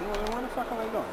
Where the fuck are they going?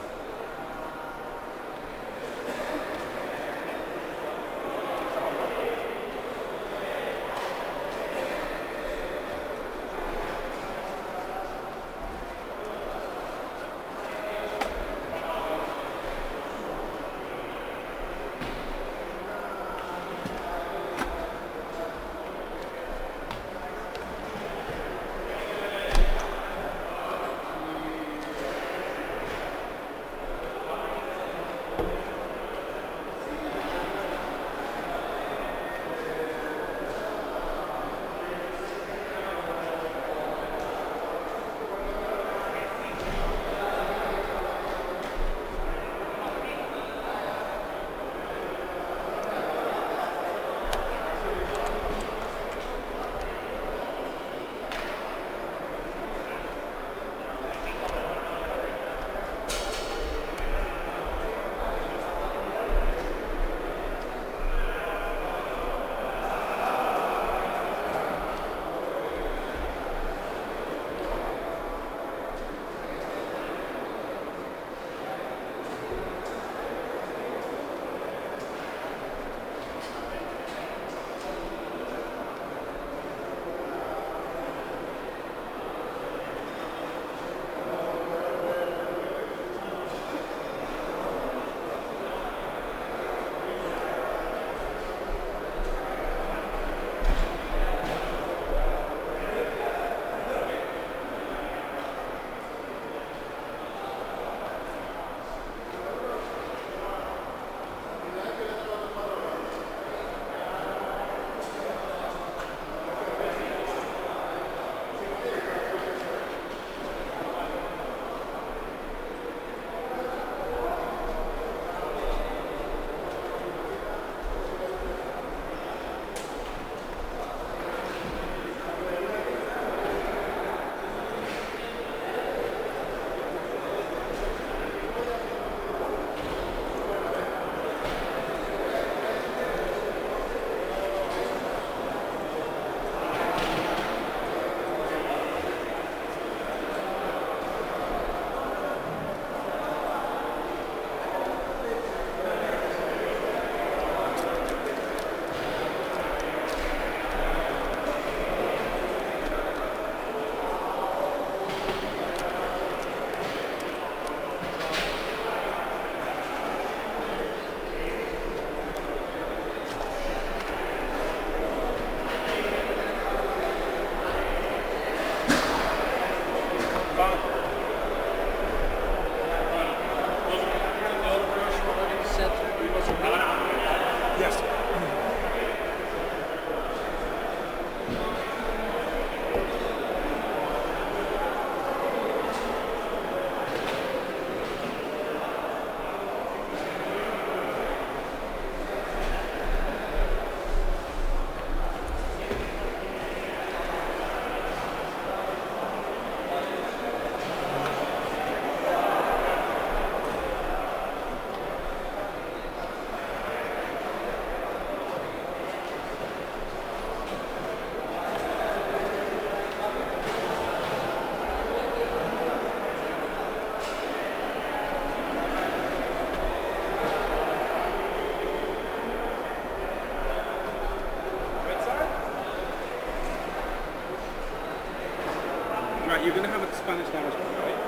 Right, you're going to have a Spanish now as well, right?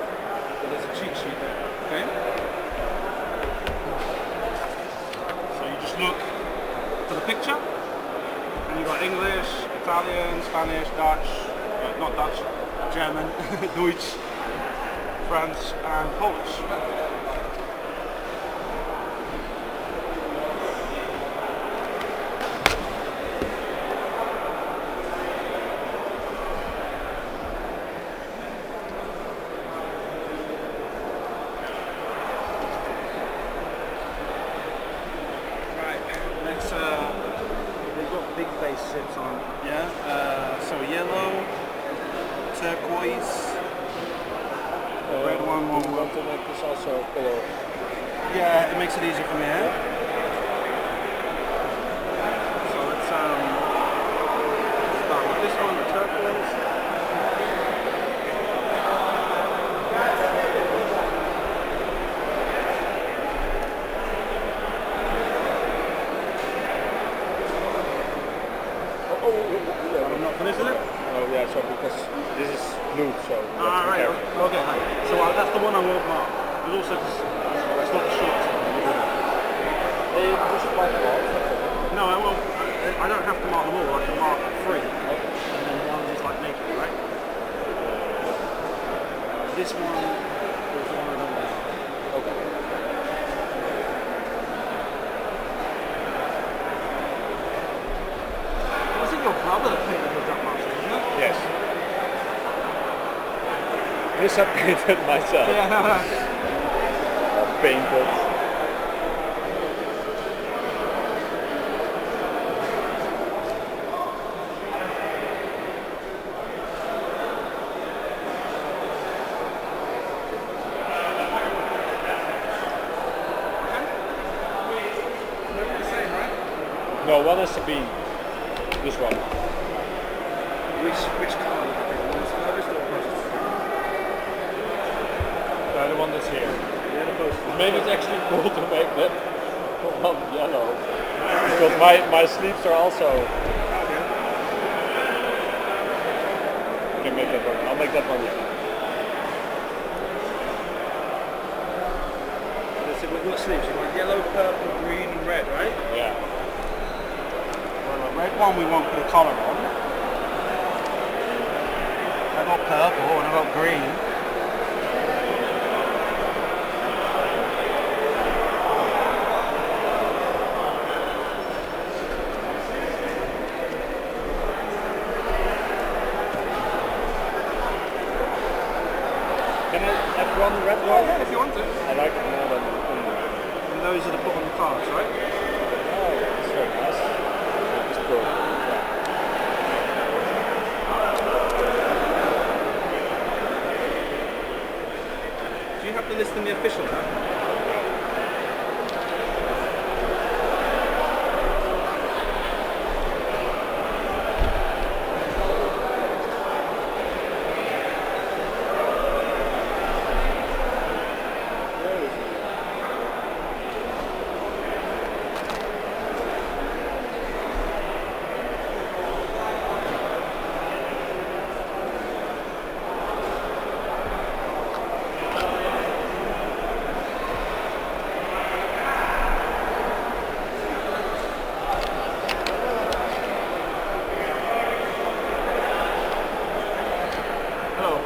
But there's a cheat sheet there, okay? So you just look for the picture, and you've got English, Italian, Spanish, Dutch, not Dutch, German, Deutsch, France, and Polish. They've got big face zips on, yeah? So yellow, turquoise. The red one won't You work. want to make this also color? Yeah, it makes it easier for me, eh? So let's start with this one, the turquoise. I'm not finished with it? Oh yeah, so because this is blue, so you have to be Right, careful. okay. So that's the one I won't mark. But also, it's not short. Hey, push it quite a lot. No, I won't. I don't have to mark them all. I can mark 3, and then one is like naked, right? This one is one I don't like. Okay. Was it your brother that painted your Jack Master, isn't it? Yes. This I painted myself. Yeah. Or painted. No, one has to be this one. Which car would you pick? The one that's furthest or closest? The one that's here. Yeah, the closest. Maybe it's actually cool to make that one yellow. Because my sleeves are also... Okay, make that one. I'll make that one yellow. So we've got sleeves. You've got yellow, purple, green, and red, right? Yeah. Well, the red one we won't put a collar on. I got purple and I got green. Can I have one red one? Yeah, if you want to. I like it more than red. And those are the put on the cards, right? Oh, that's very nice. It's purple. Yeah. Do you have to list in the official now? Hello.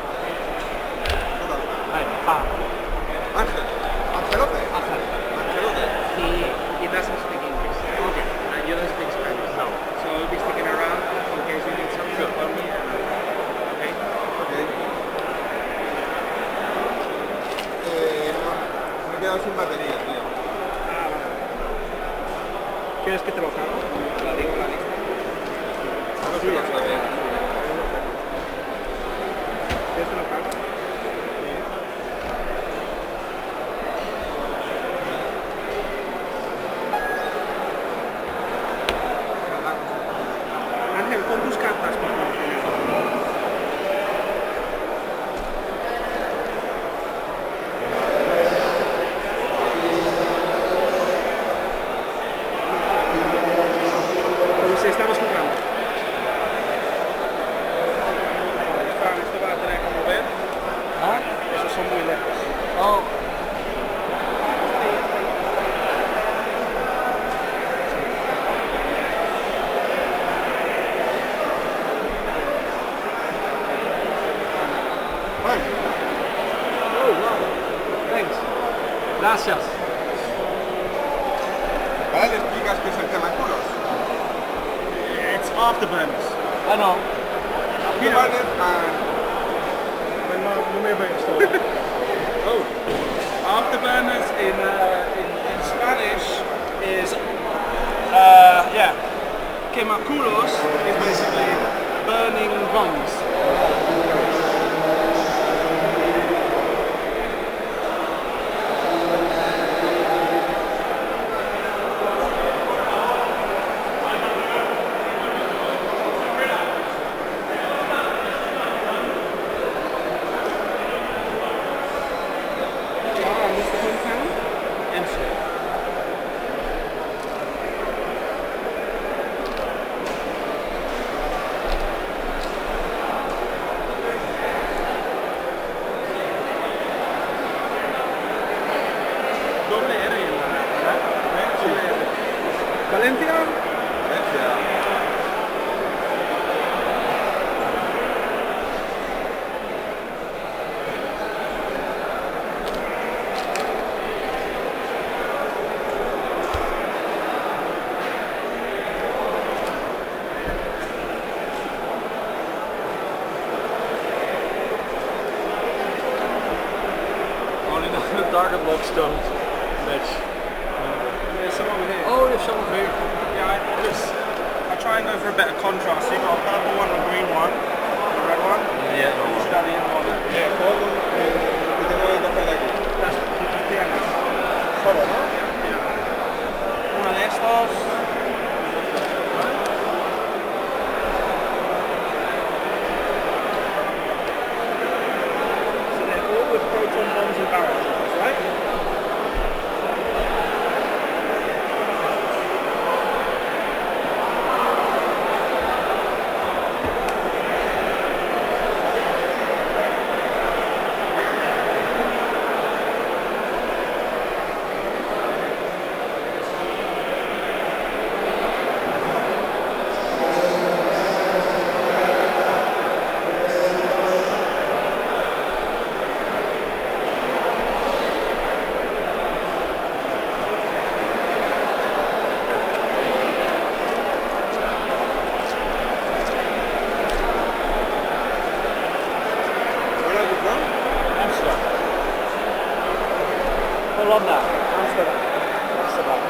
Hi. Ángel. Angelote. Ángel. Angelote. He doesn't speak English. Okay. And you don't speak Spanish. No. So we'll be sticking around in case you need something from me. Okay? Ok. Me he quedado sin batería, tío. ¿Quieres que te lo cargue? La digo la lista. Algo suyo, también. ¿Quieres que lo cargue? Ángel, pon tus cartas, por favor. Pues estamos jugando. Fran, esto va a tener que mover. ¿Ah? Esos son muy lejos. Oh. Ay, Oh, wow. Thanks. Gracias. ¿vale? ¿Le explicas qué es el quemaculos? It's afterburners. I know. You burn it and... No me voy a esto. Oh. Afterburners in Spanish is, yeah. Quemaculos is basically burning bungs. target lock's done. Match. There's some over here. Oh, there's some here. I try and go for a bit of contrast. So you've got a purple one, a green one, and a red one. Yeah, no. You should have the other one. Yeah, y tengo el café de aquí. That's what tú tienes. Solo, ¿no? Uno de estos. So they're all with proton bombs and barrel drops, right? Where are you from? Amsterdam. Hollanda. Amsterdam. Amsterdam.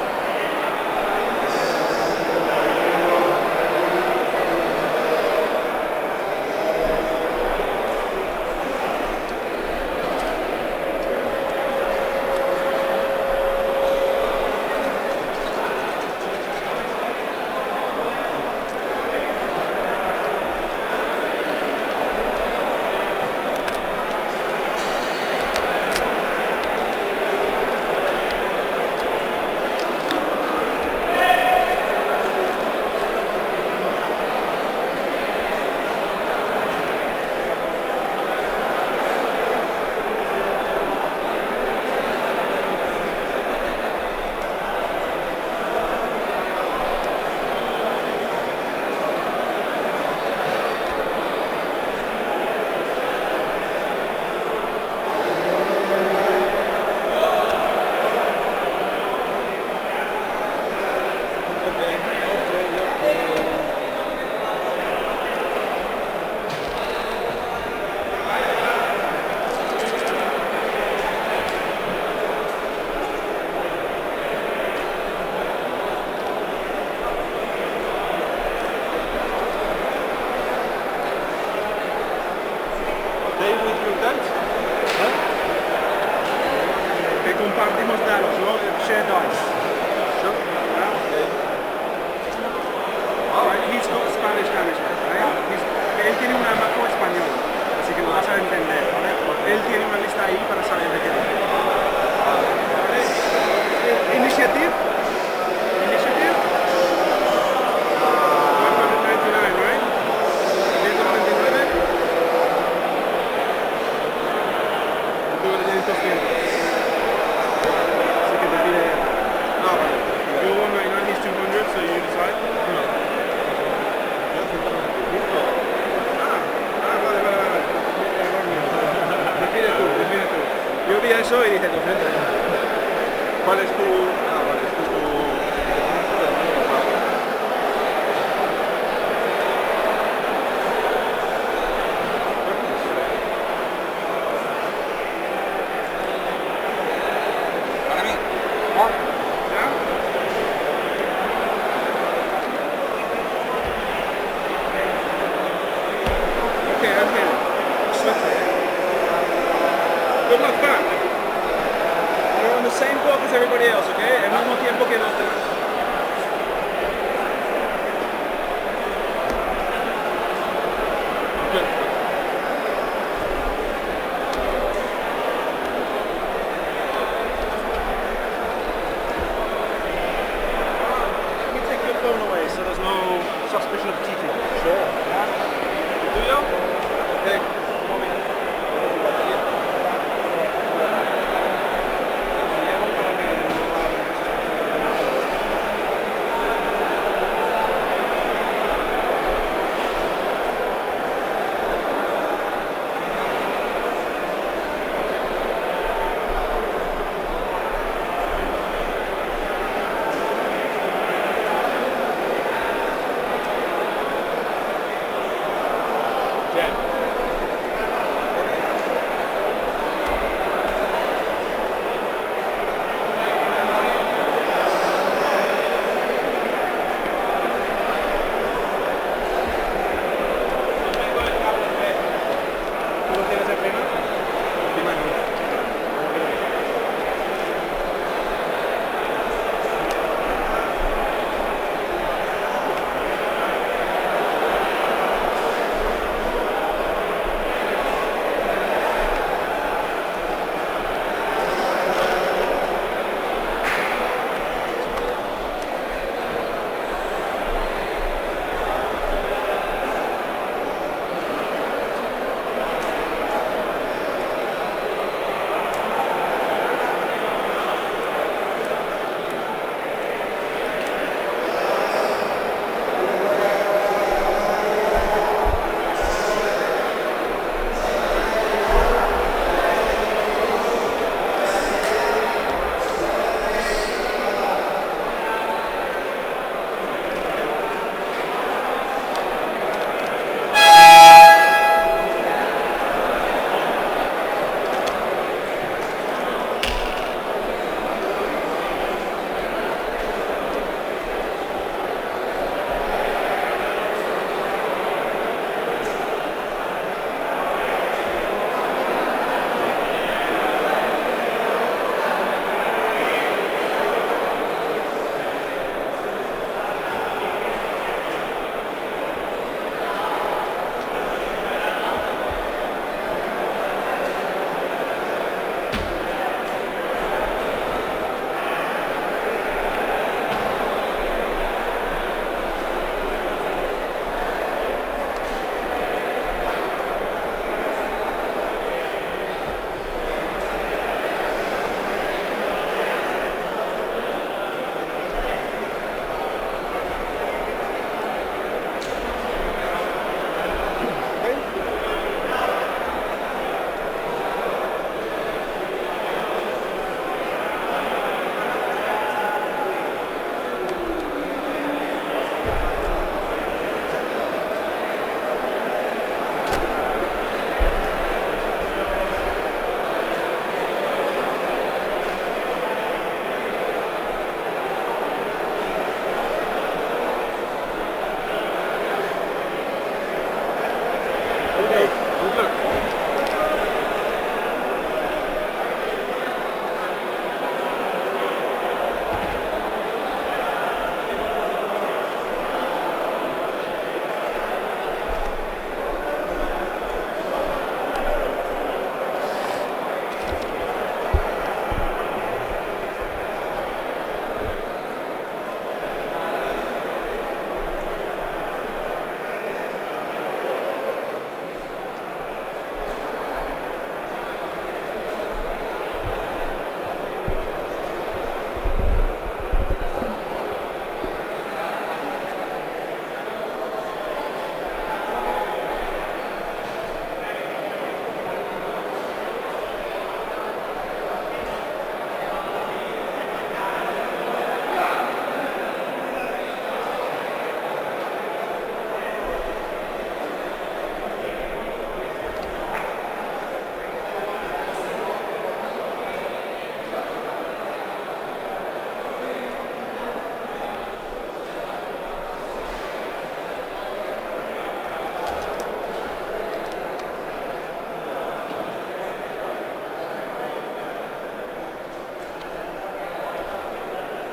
They with your dad? Que compartimos dados, ¿no? Share dice. Sure. Alright, he's got Spanish canister, right? Él tiene una macro español, así que lo vas a entender, ¿vale? Él tiene una lista ahí para saber de qué dice. Initiative? Initiative? 199, right? 199. Tú le tienes 200. Así que te pide... No, vale. You're 199, he's 200, so you decide. Vale. Define tú. Yo vi eso y dije 200. ¿Cuál es tu...? Ah, vale, este es tu... Para mí. ¿Ya? Okay, Ángel. Suerte. Good luck back. You're on the same boat as everybody else, okay? Al mismo tiempo que los demás. Let me take your phone away so there's no suspicion of cheating. Sure. Yeah? Tuyo? Okay. Hey, good luck.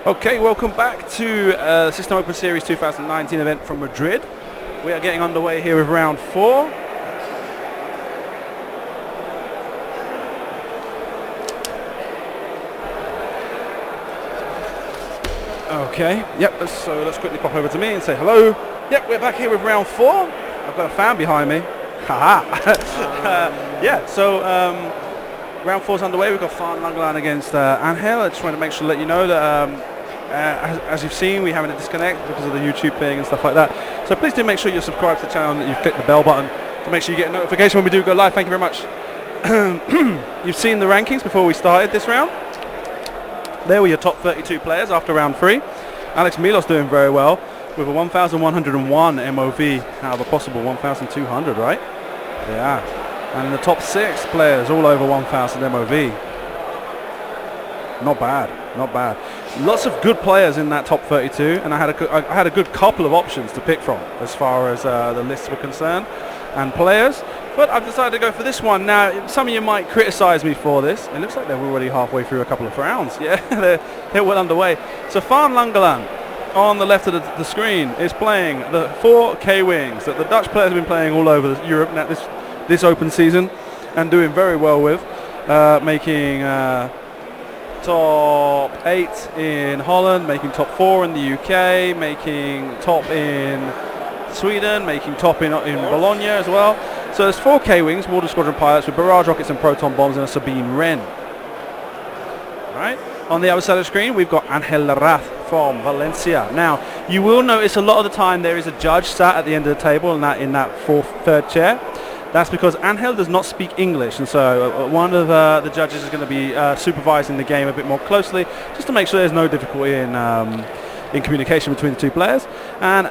Okay, welcome back to System Open Series 2019 event from Madrid. We are getting underway here with round 4. Okay, yep, so let's quickly pop over to me and say hello. Yep, we're back here with round 4. I've got a fan behind me. Haha. Yeah, so round 4's underway. We've got Farn Langeland against Angel. I just want to make sure to let you know that as you've seen, we're having a disconnect because of the YouTube thing and stuff like that. So please do make sure you're subscribed to the channel and that you've clicked the bell button to make sure you get a notification when we do go live. Thank you very much. You've seen the rankings before we started this round. There were your top 32 players after round 3. Alex Milos doing very well with a 1,101 MOV out of a possible 1,200, right? Yeah. And in the top 6 players all over 1,000 MOV. Not bad, not bad. Lots of good players in that top 32, and I had a good couple of options to pick from as far as the lists were concerned and players. But I've decided to go for this one. Now, some of you might criticize me for this. It looks like they're already halfway through a couple of rounds. Yeah, they're well underway. So Farn Langeland on the left of the screen is playing the 4 K-Wings that the Dutch players have been playing all over Europe now this open season and doing very well with, making top 8 in Holland, making top 4 in the UK, making top in Sweden, making top in Bologna as well. So there's 4 K-Wings, Water Squadron pilots with barrage rockets and proton bombs and a Sabine Wren. Right. On the other side of the screen, we've got Angel Larraz from Valencia. Now, you will notice a lot of the time there is a judge sat at the end of the table in that third chair. That's because Angel does not speak English, and so one of the judges is going to be supervising the game a bit more closely, just to make sure there's no difficulty in communication between the 2 players. And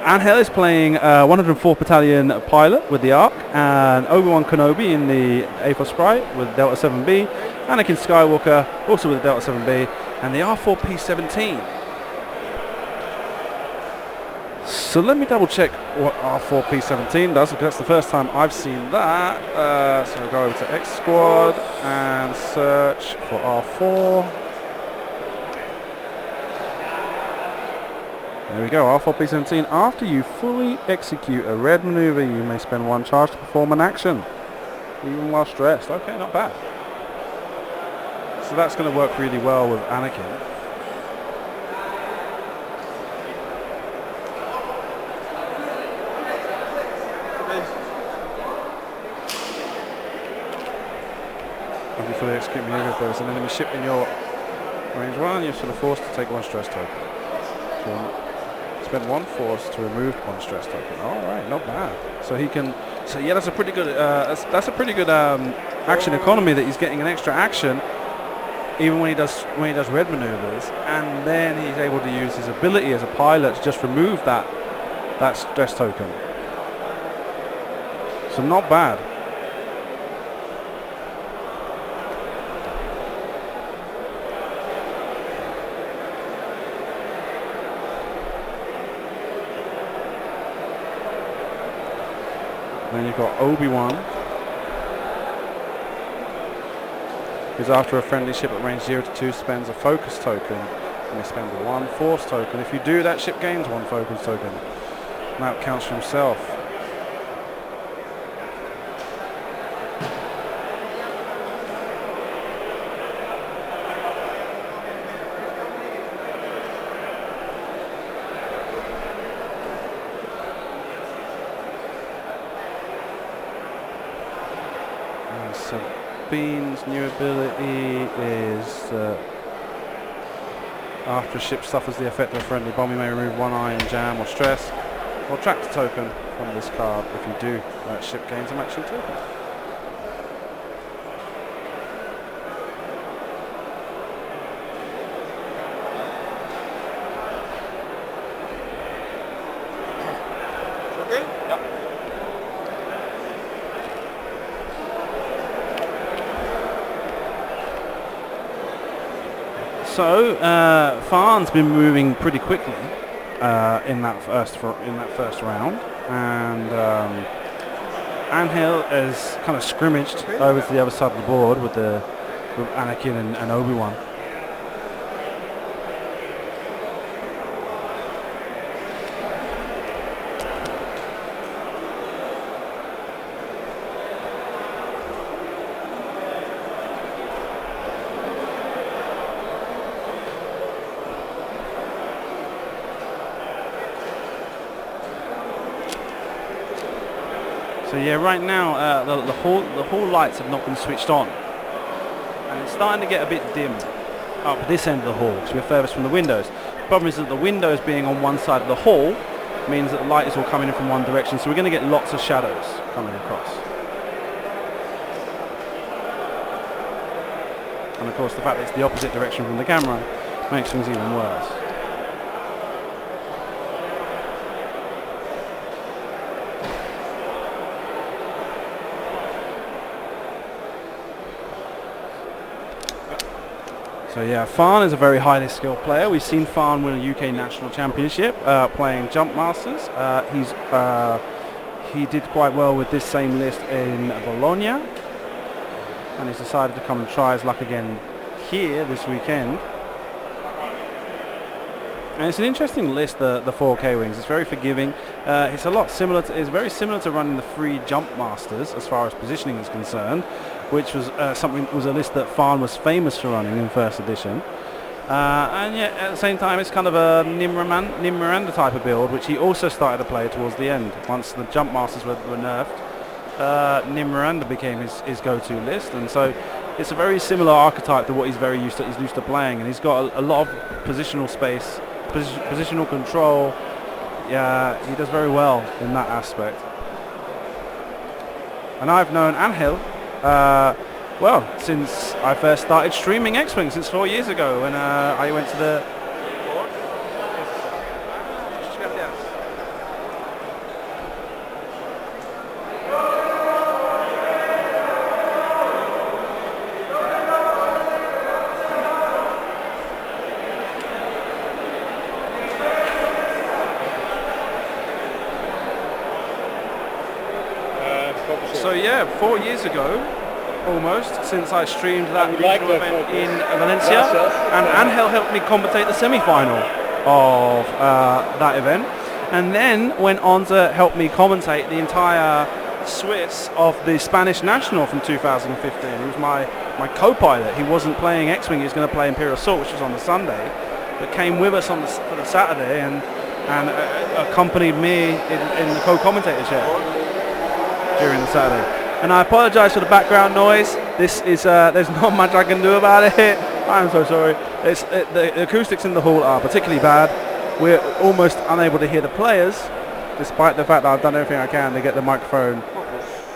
Angel is playing 104th Battalion pilot with the ARC, and Obi-Wan Kenobi in the A4 Sprite with Delta 7B, Anakin Skywalker also with the Delta 7B, and the R4P17. So let me double check what R4P17 does, because that's the first time I've seen that. So we'll go over to X Squad and search for R4. There we go, R4P17. After you fully execute a red maneuver, you may spend 1 charge to perform an action, even while stressed. Okay, not bad. So that's going to work really well with Anakin. After you fully execute maneuver, if there is an enemy ship in your range 1, you're sort of forced to take 1 stress token. So spend 1 force to remove 1 stress token. All right, not bad. So he can. So yeah, that's a pretty good. That's a pretty good action economy, that he's getting an extra action even when he does red maneuvers, and then he's able to use his ability as a pilot to just remove that stress token. So not bad. Then you've got Obi-Wan, who's after a friendly ship at range 0 to 2 spends a focus token, and he spends 1 force token. If you do, that ship gains 1 focus token. And that counts for himself. Sabine's new ability is after a ship suffers the effect of a friendly bomb, you may remove 1 ion, jam or stress, or track the token from this card. If you do, that ship gains a matching token. Okay? Ja. So Farn's been moving pretty quickly in that first round, and Angel has kind of scrimmaged over to the other side of the board with Anakin and Obi-Wan. So yeah, right now the hall lights have not been switched on, and it's starting to get a bit dim up this end of the hall because we're furthest from the windows. The problem is that the windows being on one side of the hall means that the light is all coming in from one direction, so we're going to get lots of shadows coming across. And of course the fact that it's the opposite direction from the camera makes things even worse. So yeah, Farn is a very highly skilled player. We've seen Farn win a UK National Championship playing Jump Masters. He did quite well with this same list in Bologna, and he's decided to come and try his luck again here this weekend. And it's an interesting list, the 4K wings. It's very forgiving. It's very similar to running the free Jump Masters as far as positioning is concerned, which was was a list that Farn was famous for running in first edition. And yet at the same time it's kind of a Nim Miranda type of build, which he also started to play towards the end. Once the Jump Masters were nerfed, Nim Miranda became his go-to list, and so it's a very similar archetype to what he's used to playing, and he's got a lot of positional space, positional control. Yeah, he does very well in that aspect. And I've known Angel well, since I first started streaming X-Wing, since 4 years ago when I went to the... So yeah, 4 years ago, almost, since I streamed that regional event in Valencia, and Angel helped me commentate the semi-final of that event, and then went on to help me commentate the entire Swiss of the Spanish National from 2015. He was my co-pilot. He wasn't playing X-Wing, he was going to play Imperial Assault, which was on the Sunday, but came with us for the Saturday and accompanied me in the co-commentator chair during the Saturday. And I apologise for the background noise. This is there's not much I can do about it. I'm so sorry. The acoustics in the hall are particularly bad. We're almost unable to hear the players, despite the fact that I've done everything I can to get the microphone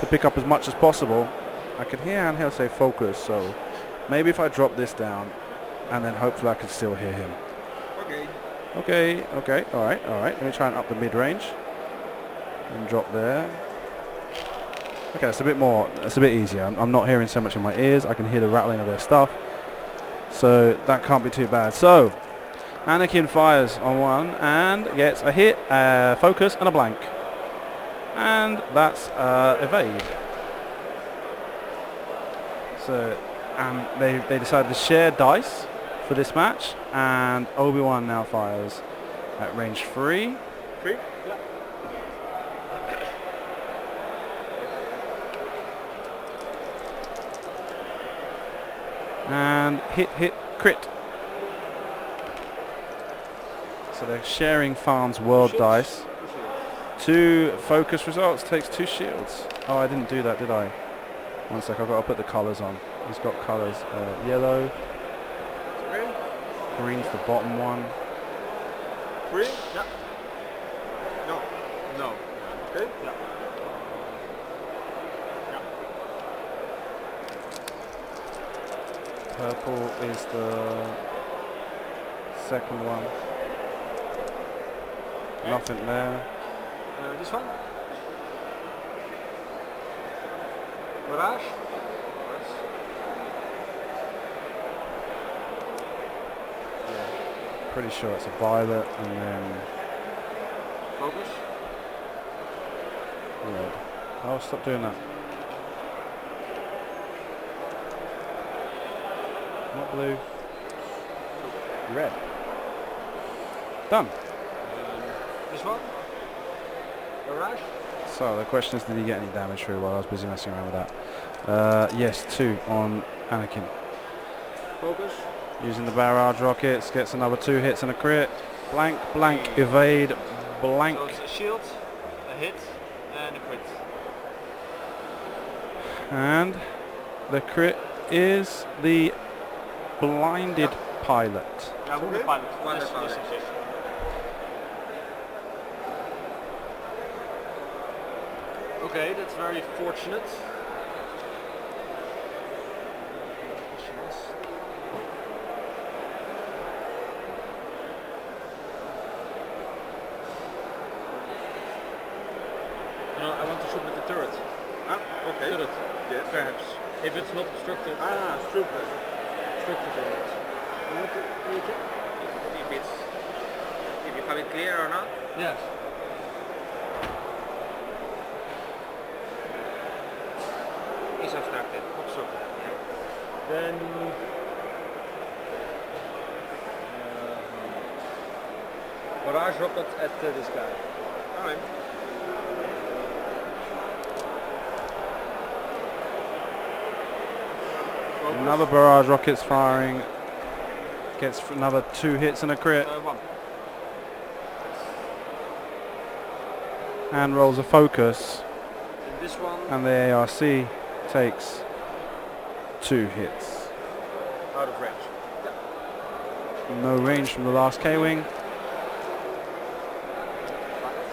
to pick up as much as possible. I can hear Angel say focus, so maybe if I drop this down, and then hopefully I can still hear him. Okay, all right. Let me try and up the mid-range and drop there. Okay, that's a bit easier. I'm not hearing so much in my ears. I can hear the rattling of their stuff, so that can't be too bad. So Anakin fires on one and gets a hit, focus and a blank. and that's evade. So they decided to share dice for this match, and Obi-Wan now fires at range 3. 3? Yeah. And hit, crit. So they're sharing Farn's world dice. 2 focus results takes 2 shields. Oh, I didn't do that, did I? One sec, I've got to put the colours on. He's got colours. Yellow. Green's the bottom one. 3? Yeah. No. No. Okay? Yeah. Purple is the second one. Nothing there. This one? Barrage? Pretty sure it's a violet and then Focus? red. Oh, stop doing that. Not blue. Red. Done. This one? Barrage? So the question is, did he get any damage through while I was busy messing around with that? Yes, 2 on Anakin. Focus? Using the barrage rockets, gets another 2 hits and a crit. Blank, blank, evade, blank. So it's a shield, a hit, and a crit. And the crit is the blinded pilot. Yeah, we'll be pilot. Wonder Yes, pilot. yes, yes. Okay, that's very fortunate. I want to shoot with the turret. Ah, okay. Turret, Yes. perhaps. If it's not obstructed. Ah, super. Obstructed or not. If you have it clear or not. Yes. It's obstructed. Obstructed. Then barrage rocket at this guy. Alright. Another barrage rockets firing. Gets another 2 hits and a crit. 1. And rolls a focus. And this one And the ARC takes 2 hits. out of range. No range from the last K-Wing.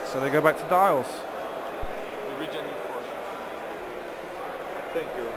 So they go back to dials. The regen force. Thank you.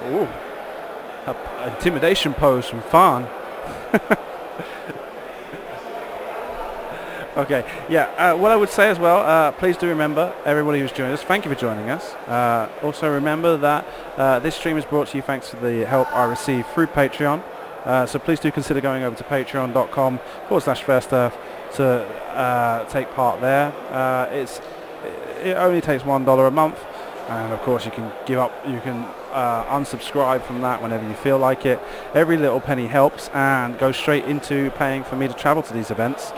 Ooh. A intimidation pose from Farn. Okay, yeah, what I would say as well, please do remember, everybody who's joined us, thank you for joining us. Also remember that this stream is brought to you thanks to the help I receive through Patreon. So please do consider going over to patreon.com/First Earth to take part there. It only takes $1 a month, and of course you can give up, you can unsubscribe from that whenever you feel like it. Every little penny helps and goes straight into paying for me to travel to these events.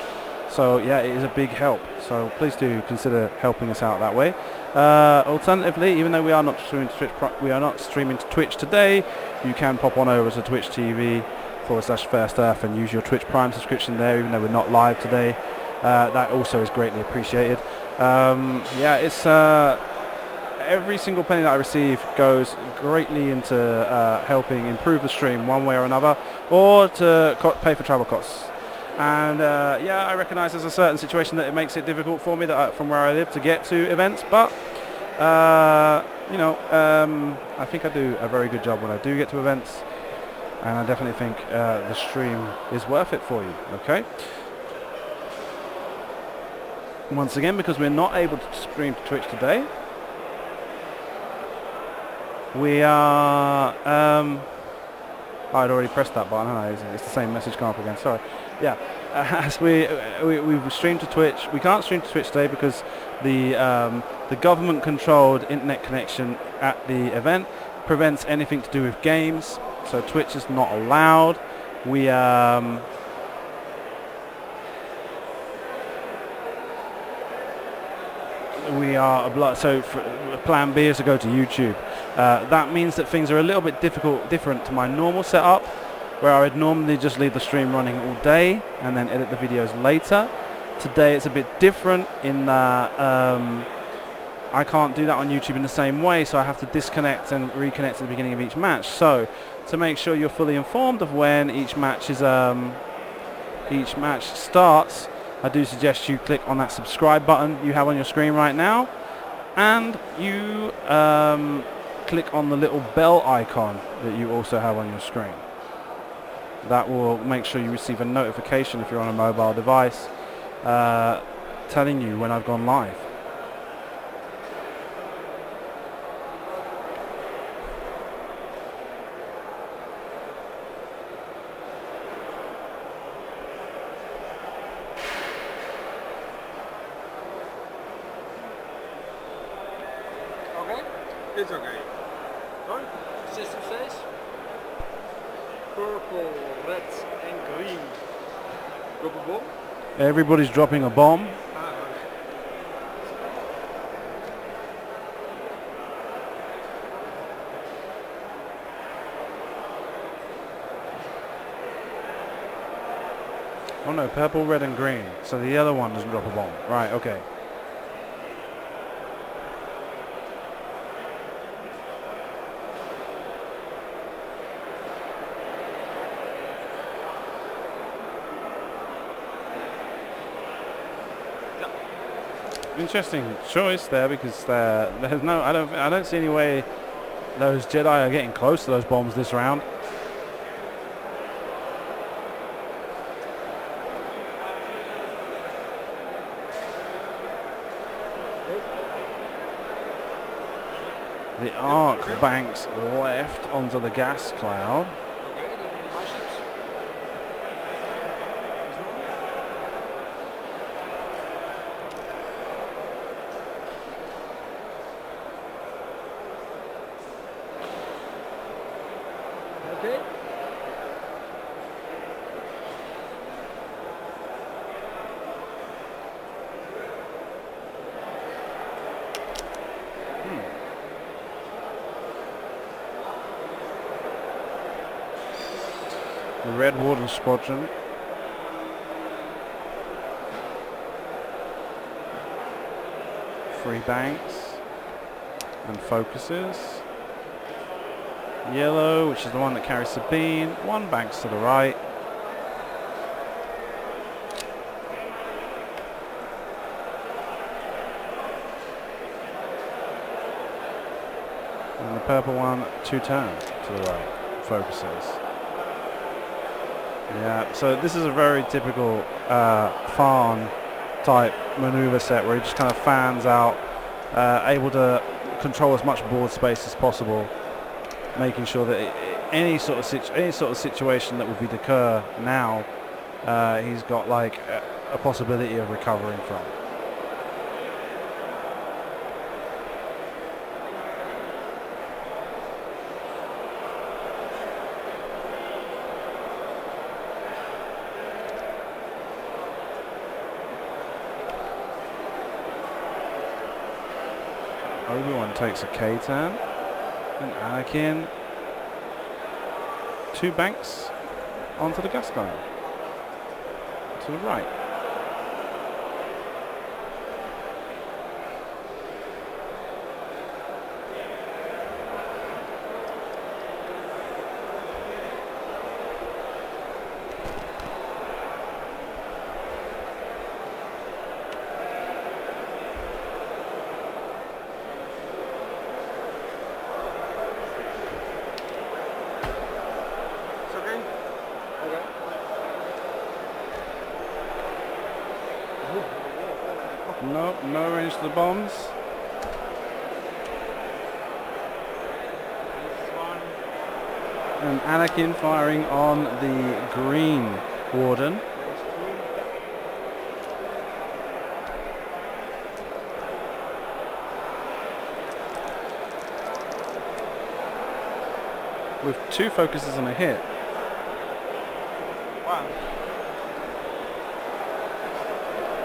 So yeah, it is a big help. So please do consider helping us out that way. Alternatively, even though we are not streaming to Twitch today, you can pop on over to Twitch TV/First Earth and use your Twitch Prime subscription there, even though we're not live today. That also is greatly appreciated. Yeah, it's every single penny that I receive goes greatly into helping improve the stream one way or another, or to pay for travel costs. And yeah, I recognise there's a certain situation that it makes it difficult for me from where I live to get to events, but you know, I think I do a very good job when I do get to events, and I definitely think the stream is worth it for you. Okay. Once again, because we're not able to stream to Twitch today, we are. I'd already pressed that button, haven't I? It's the same message come up again. Sorry. Yeah, as we've streamed to Twitch. We can't stream to Twitch today because the government-controlled internet connection at the event prevents anything to do with games. So Twitch is not allowed. We are obliged. So plan B is to go to YouTube. That means that things are a little bit different to my normal setup, where I would normally just leave the stream running all day and then edit the videos later. Today it's a bit different in that I can't do that on YouTube in the same way, so I have to disconnect and reconnect at the beginning of each match. So to make sure you're fully informed of when each match starts, I do suggest you click on that subscribe button you have on your screen right now, and you click on the little bell icon that you also have on your screen. That will make sure you receive a notification if you're on a mobile device telling you when I've gone live. Okay? It's okay. Done? System says purple, red, and green. Drop a bomb? Everybody's dropping a bomb. Ah, okay. Oh no, purple, red and green. So the other one doesn't drop a bomb. Right, okay. Interesting choice there, because there's no, I don't see any way those Jedi are getting close to those bombs this round. The arc banks left onto the gas cloud. Okay. The Red Warden Squadron. Free banks and focuses. Yellow, which is the one that carries Sabine, one banks to the right. And the purple one, two turn to the right, focuses. Yeah, so this is a very typical farm type maneuver set where he just kind of fans out, able to control as much board space as possible, making sure that any sort of situation that would be to occur now, he's got like a possibility of recovering from. Obi-Wan takes a K-turn, and Anakin two banks onto the gas gun to the right. Nope, no range to the bombs. And Anakin firing on the green warden. With 2 focuses and a hit. Wow.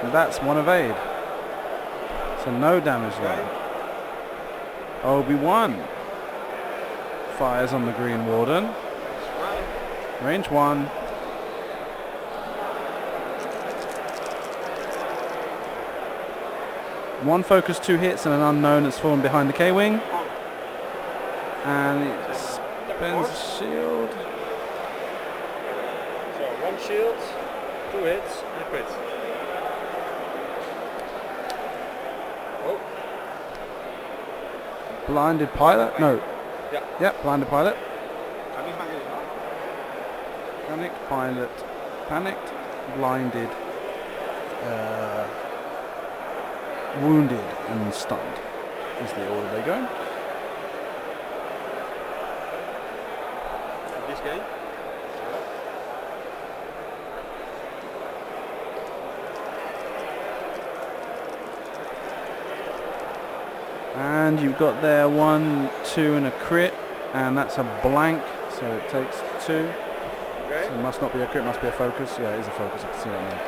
And that's 1 evade. So no damage there. Obi-Wan fires on the green warden. Range 1. One focus, 2 hits, and an unknown that's fallen behind the K-wing. And it spends a shield. So 1 shield, 2 hits, and a crit. Oh, Blinded pilot? No. Yeah. Yep, blinded pilot. Can you hang it up? Panicked pilot. Panicked, blinded, wounded, and stunned is the order they go. In this game? And you've got there 1, 2, and a crit, and that's a blank, so it takes 2. Okay. So it must not be a crit, must be a focus. Yeah, it is a focus, I can see that now.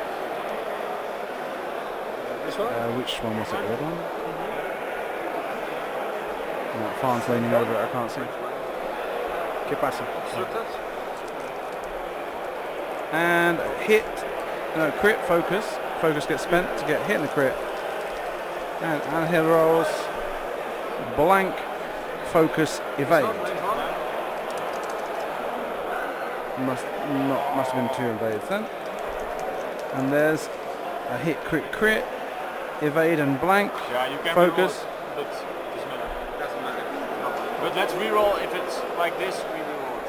This one? Which one was it? The other one? No, Farn's leaning over it, I can't see. ¿Qué pasa? And hit, no, crit, focus. Focus gets spent to get hit in the crit. And here rolls blank, focus, evade. Must have been 2 evades then. And there's a hit, crit, crit, evade and blank, Yeah, you can focus. reroll, but doesn't matter. Doesn't matter. But let's reroll if it's like this. We reroll it.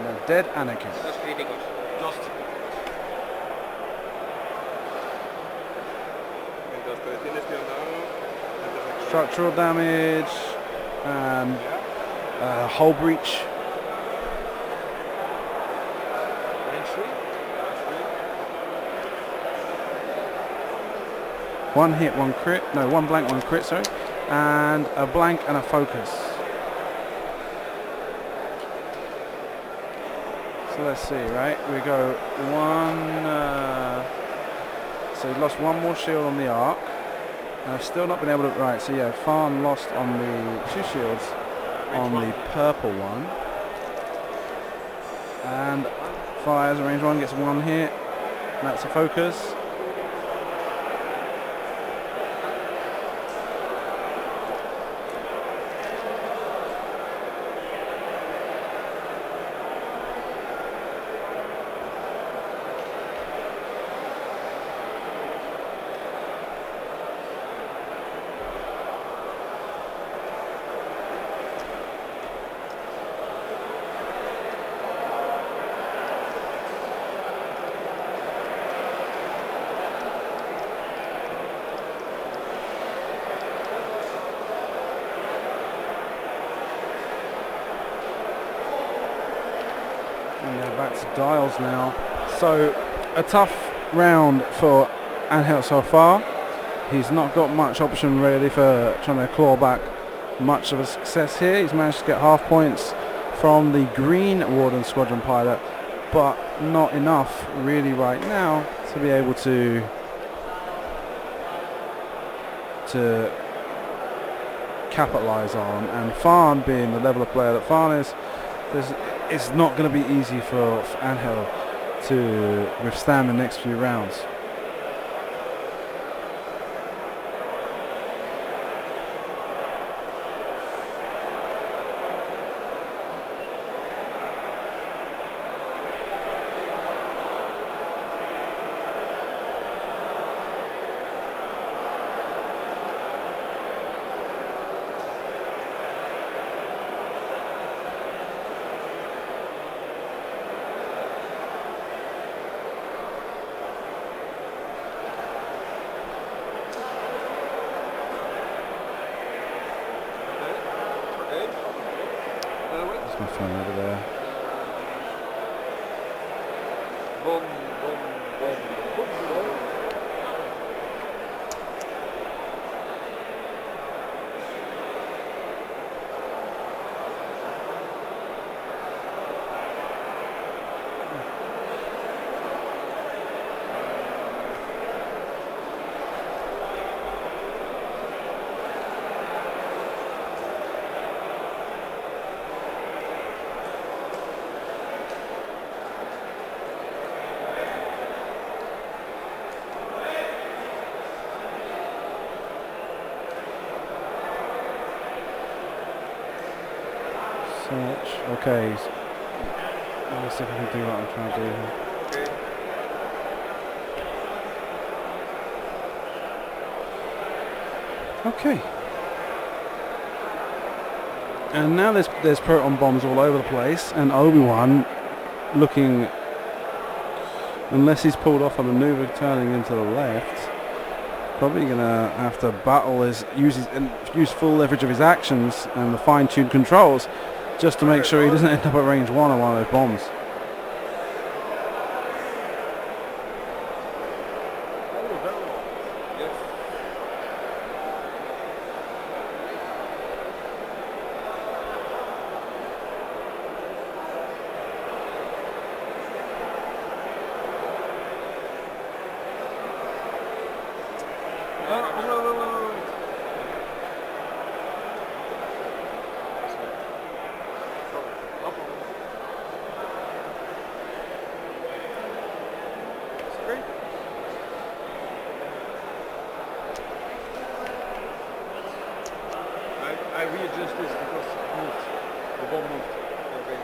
No, dead Anakin. That's críticos. Just Mientras te detienes tirando, antes de que- Structural damage and hull breach. Range 3? 1 hit, 1 crit. No, 1 blank, 1 crit, sorry. And a blank and a focus. So let's see, right? We go 1... so he lost 1 more shield on the arc. And I've still not been able to... Right, so yeah, Farn lost on the 2 shields on the purple one. And fires, range 1, gets 1 hit. That's a focus. And they're back to dials now. So a tough round for Angel so far. He's not got much option really for trying to claw back much of a success here. He's managed to get half points from the green Warden Squadron pilot, but not enough really right now to be able to capitalize on. And Farn, being the level of player that Farn is, it's not going to be easy for Angel to withstand the next few rounds. Where's my phone over there? Boom, boom, boom, boom, boom. Search. Okay. Let's see if I can do what I'm trying to do here. Okay. And now there's proton bombs all over the place, and Obi-Wan looking, unless he's pulled off a maneuver turning into the left, probably gonna have to battle use full leverage of his actions and the fine-tuned controls just to make sure he doesn't end up at range 1 on one of those bombs. I readjust this because it moved. The bomb moved. Okay.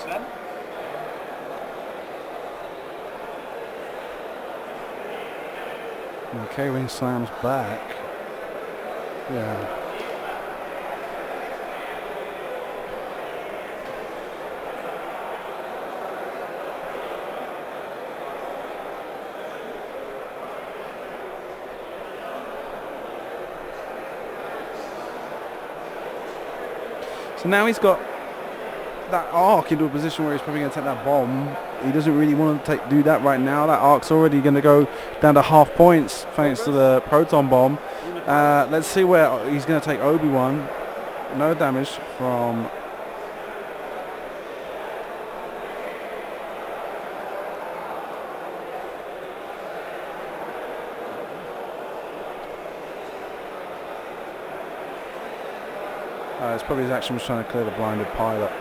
Slam. And K-Wing slams back. Yeah. So now he's got that arc into a position where he's probably going to take that bomb. He doesn't really want to do that right now. That arc's already going to go down to half points thanks to the proton bomb. Let's see where he's going to take Obi-Wan. No damage from... it's probably his action was trying to clear the blinded pilot.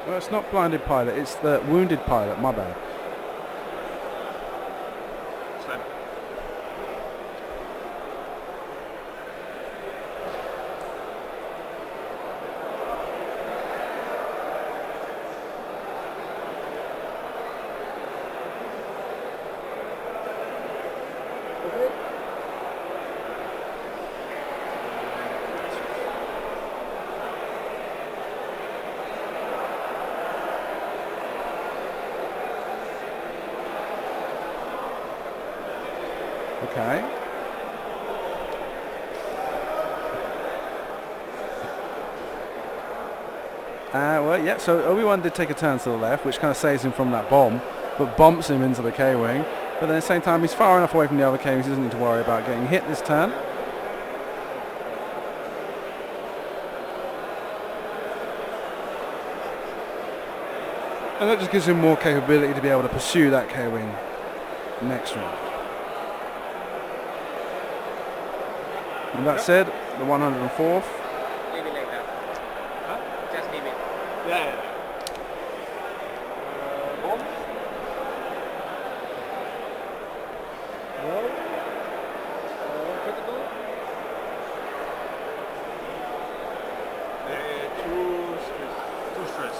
Well, it's not blinded pilot, it's the wounded pilot, my bad. Slam. Okay. Well, yeah, so Obi-Wan did take a turn to the left, which kind of saves him from that bomb, but bumps him into the K-Wing. But then at the same time, he's far enough away from the other K-Wings, he doesn't need to worry about getting hit this turn. And that just gives him more capability to be able to pursue that K-Wing next round. And that said, the 104th. Leave it like that. Huh? Just leave it. Yeah. Bomb? No? Critical? Two stress.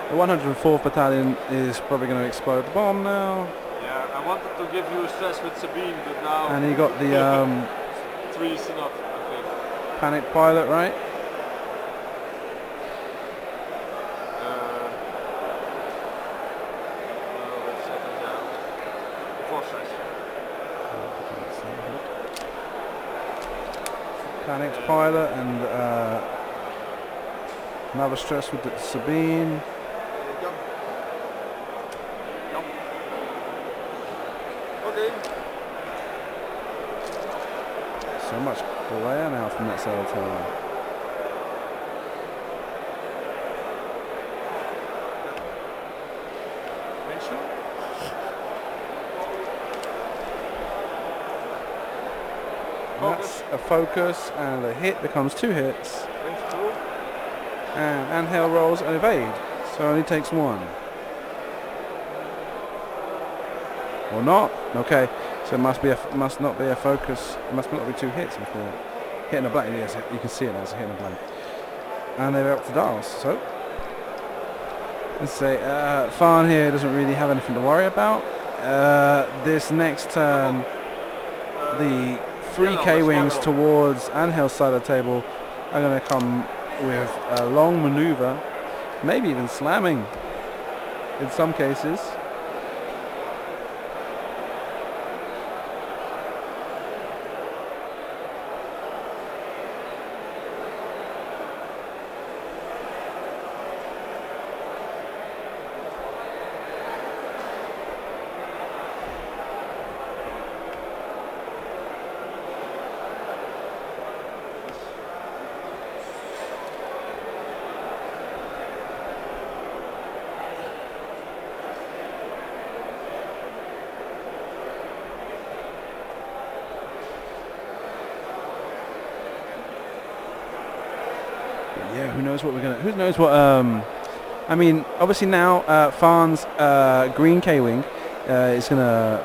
The 104th Battalion is probably going to explode the bomb now. Yeah, I wanted to give you a stress with Sabine, but now... And he got the 3 is enough, I think. panic pilot, right? Let's set them down. 4 stress. Panic pilot and another stress with the Sabine. Okay. So much glare now from that side of tower. That's a focus, and a hit becomes 2 hits. And Angel rolls an evade, so only takes 1. Or not? Okay, so it must not be a focus. It must not be 2 hits before hitting a blank. Yes, you can see it as a hitting a blank. And they're up to dials. So let's say Farn here doesn't really have anything to worry about. This next turn, the 3 K-wings towards Angel's side of the table are going to come with a long maneuver, maybe even slamming in some cases. Yeah, who knows what who knows what, I mean, obviously now, Farn's, green K-wing, is gonna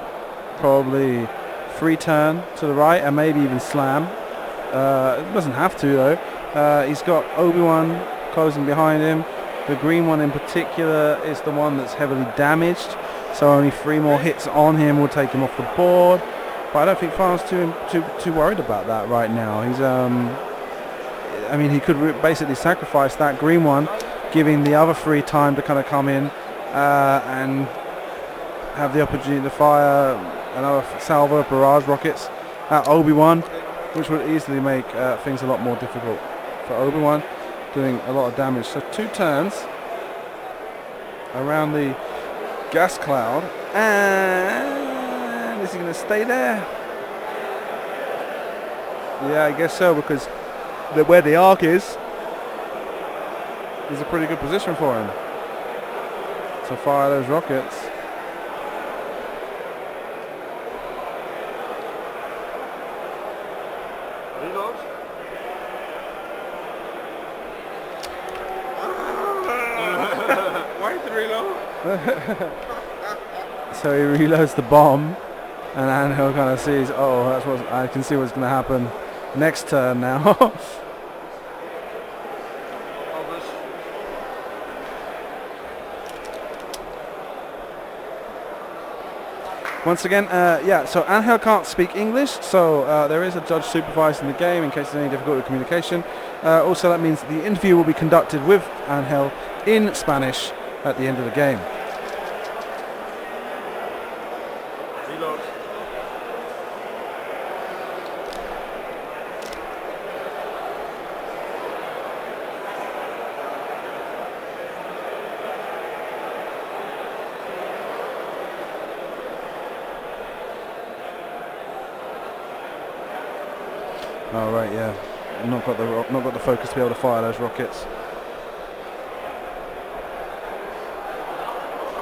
probably free turn to the right and maybe even slam. It doesn't have to though. He's got Obi-Wan closing behind him. The green one in particular is the one that's heavily damaged, so only 3 more hits on him will take him off the board. But I don't think Farn's too worried about that right now. He's I mean, he could basically sacrifice that green one, giving the other 3 time to kind of come in and have the opportunity to fire another salvo of barrage rockets at Obi-Wan, which would easily make things a lot more difficult for Obi-Wan, doing a lot of damage. So 2 turns around the gas cloud, and is he going to stay there? Yeah, I guess so, because where the arc is a pretty good position for him to fire those rockets. Reload. Why the reload? So he reloads the bomb, and Angel kind of sees, oh, that's what I can see what's going to happen next turn now. Once again, yeah, so Angel can't speak English, so there is a judge supervising the game in case there's any difficulty with communication. Also, that means the interview will be conducted with Angel in Spanish at the end of the game. Reload. Oh right, yeah, not got the focus to be able to fire those rockets,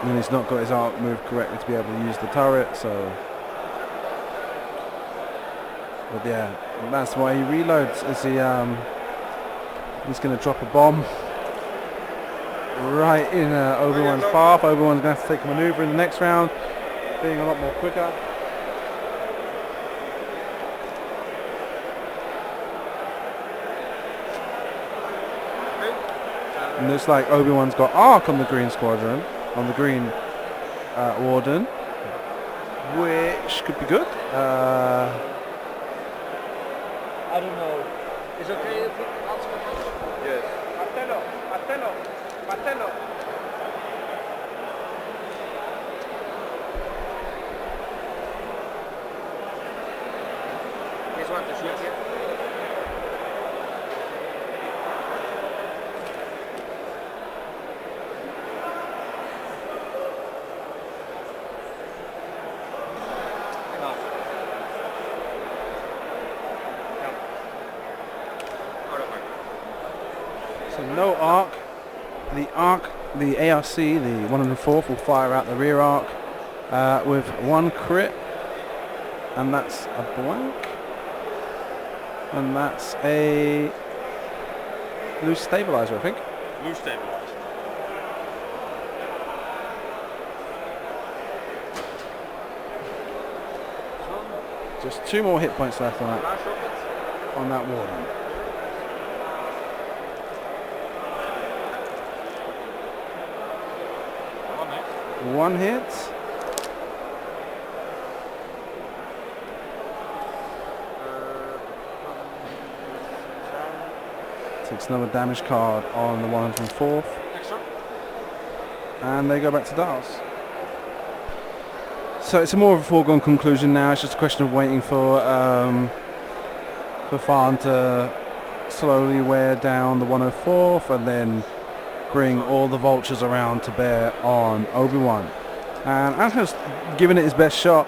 and he's not got his arc moved correctly to be able to use the turret. So, but yeah, that's why he reloads, as he's going to drop a bomb right in Obi-Wan's path. Obi-Wan's going to have to take a maneuver in the next round, being a lot more quicker. And looks like Obi-Wan's got arc on the green squadron, on the green warden. which could be good. I don't know. Is it okay if we ask a question? Yes. Martelo. This one to shoot here. So no arc. The ARC, the 104th, will fire out the rear arc with one crit, and that's a blank, and that's a loose stabilizer, I think. Loose stabilizer. Just 2 more hit points left on Last rocket. that warden. One hit. Takes another damage card on the 104th. Extra. And they go back to Dals. So it's a more of a foregone conclusion now. It's just a question of waiting for Farn to slowly wear down the 104th and then bring all the vultures around to bear on Obi-Wan. And Angel's given it his best shot.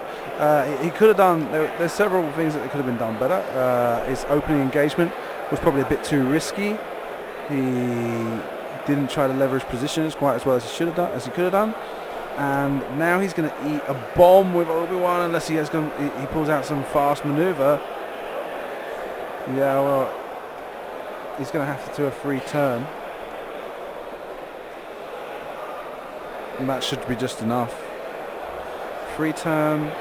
He could have done, there's several things that could have been done better. His opening engagement was probably a bit too risky. He didn't try to leverage positions quite as well as he should have done, as he could have done. And now he's going to eat a bomb with Obi-Wan unless he pulls out some fast maneuver. Yeah, well, he's going to have to do a free turn. And that should be just enough. Free turn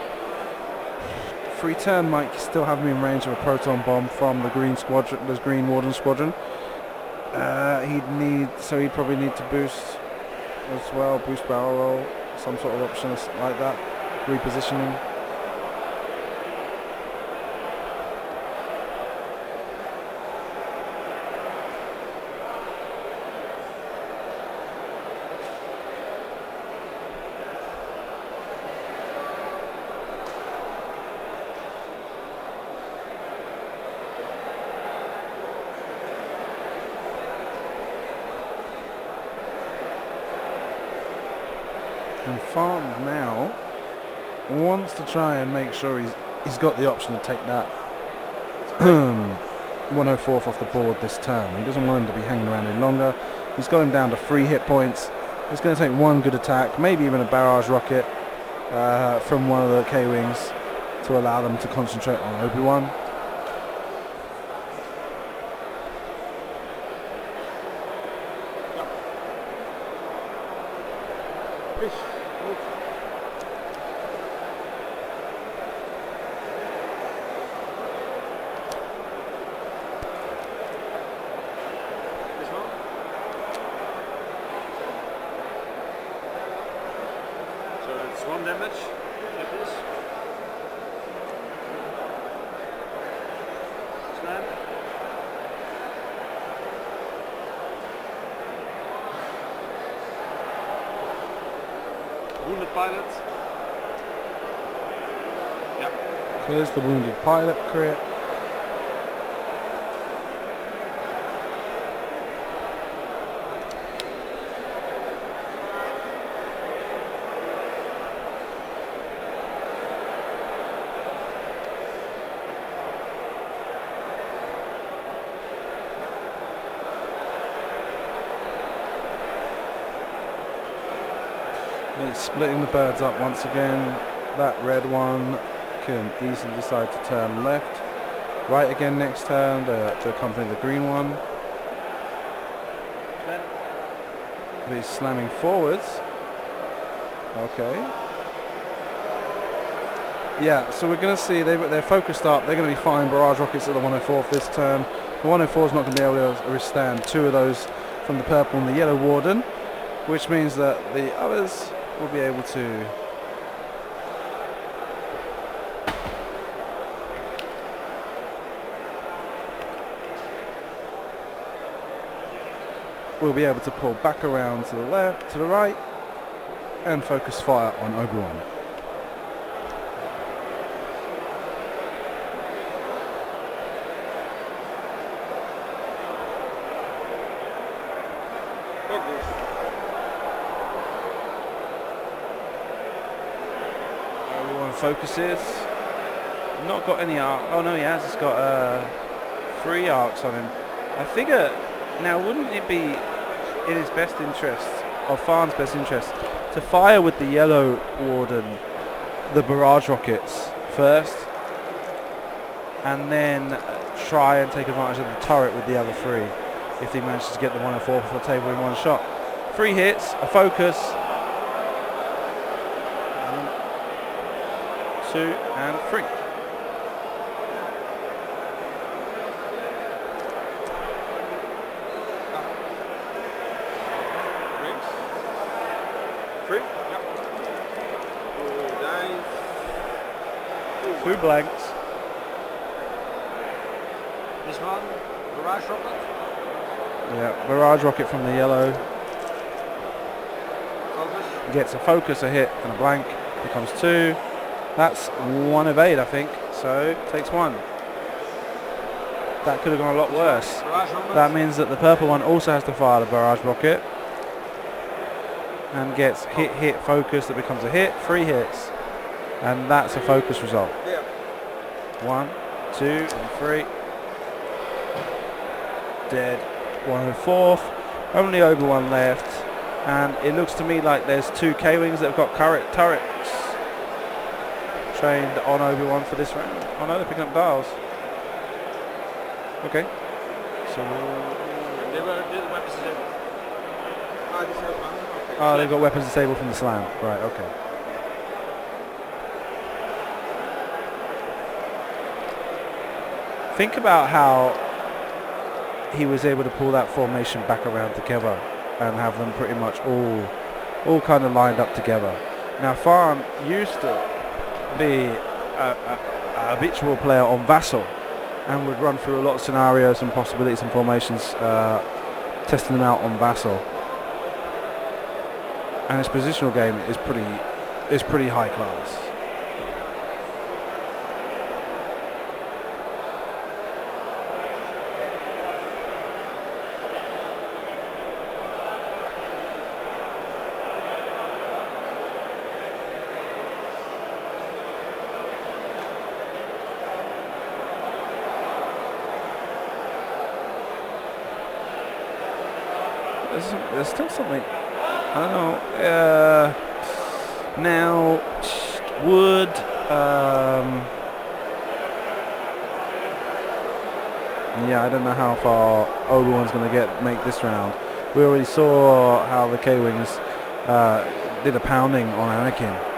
might still have him in range of a proton bomb from the green squadron, the Green Warden squadron. He'd probably need to boost as well, boost barrel roll, some sort of option like that, repositioning. And Farm now wants to try and make sure he's got the option to take that 104th off the board this turn. He doesn't want him to be hanging around any longer. He's got him down to 3 hit points. It's going to take one good attack, maybe even a barrage rocket from one of the K-Wings to allow them to concentrate on Obi-Wan. One damage, like this. Slam. Wounded pilot. Yeah. Clears the wounded pilot crit. It's splitting the birds up once again. That red one can easily decide to turn left. Right again next turn to accompany the green one. He's slamming forwards. Okay. Yeah, so we're going to see they're focused up. They're going to be firing barrage rockets at the 104th this turn. The 104 is not going to be able to withstand 2 of those from the purple and the yellow warden, which means that the others will be able to will be able to pull back around to the left, to the right, and focus fire on Obi-Wan. Obi-Wan focuses. Not got any arc. Oh no, he has. He's got 3 arcs on him. I figure now, wouldn't it be in his best interest, or Farn's best interest, to fire with the yellow warden the barrage rockets first, and then try and take advantage of the turret with the other 3 if he manages to get the 1 and 4 for the table in one shot. 3 hits, a focus, 1, 2 and 3. Two blanks. This one, barrage rocket. Yeah, barrage rocket from the yellow. Focus. Gets a focus, a hit, and a blank. Becomes 2. That's 1 evade, I think. So takes 1. That could have gone a lot worse. That means that the purple one also has to fire the barrage rocket. And gets hit, focus. That becomes a hit. 3 hits. And that's a focus result. 1, 2, and 3. Dead. 1 and 4th. Only Obi-Wan left. And it looks to me like there's 2 K-Wings that have got turrets trained on Obi-Wan for this round. Oh no, they're picking up dials. Okay. So... They were weapons disabled. Oh, they've got weapons disabled from the slam. Right, okay. Think about how he was able to pull that formation back around together and have them pretty much all kind of lined up together. Now, Farn used to be a habitual player on Vassal and would run through a lot of scenarios and possibilities and formations, testing them out on Vassal. And his positional game is pretty high class. There's still something, I don't know, now would yeah, I don't know how far Obi-Wan's going to make this round. We already saw how the K-Wings did a pounding on Anakin.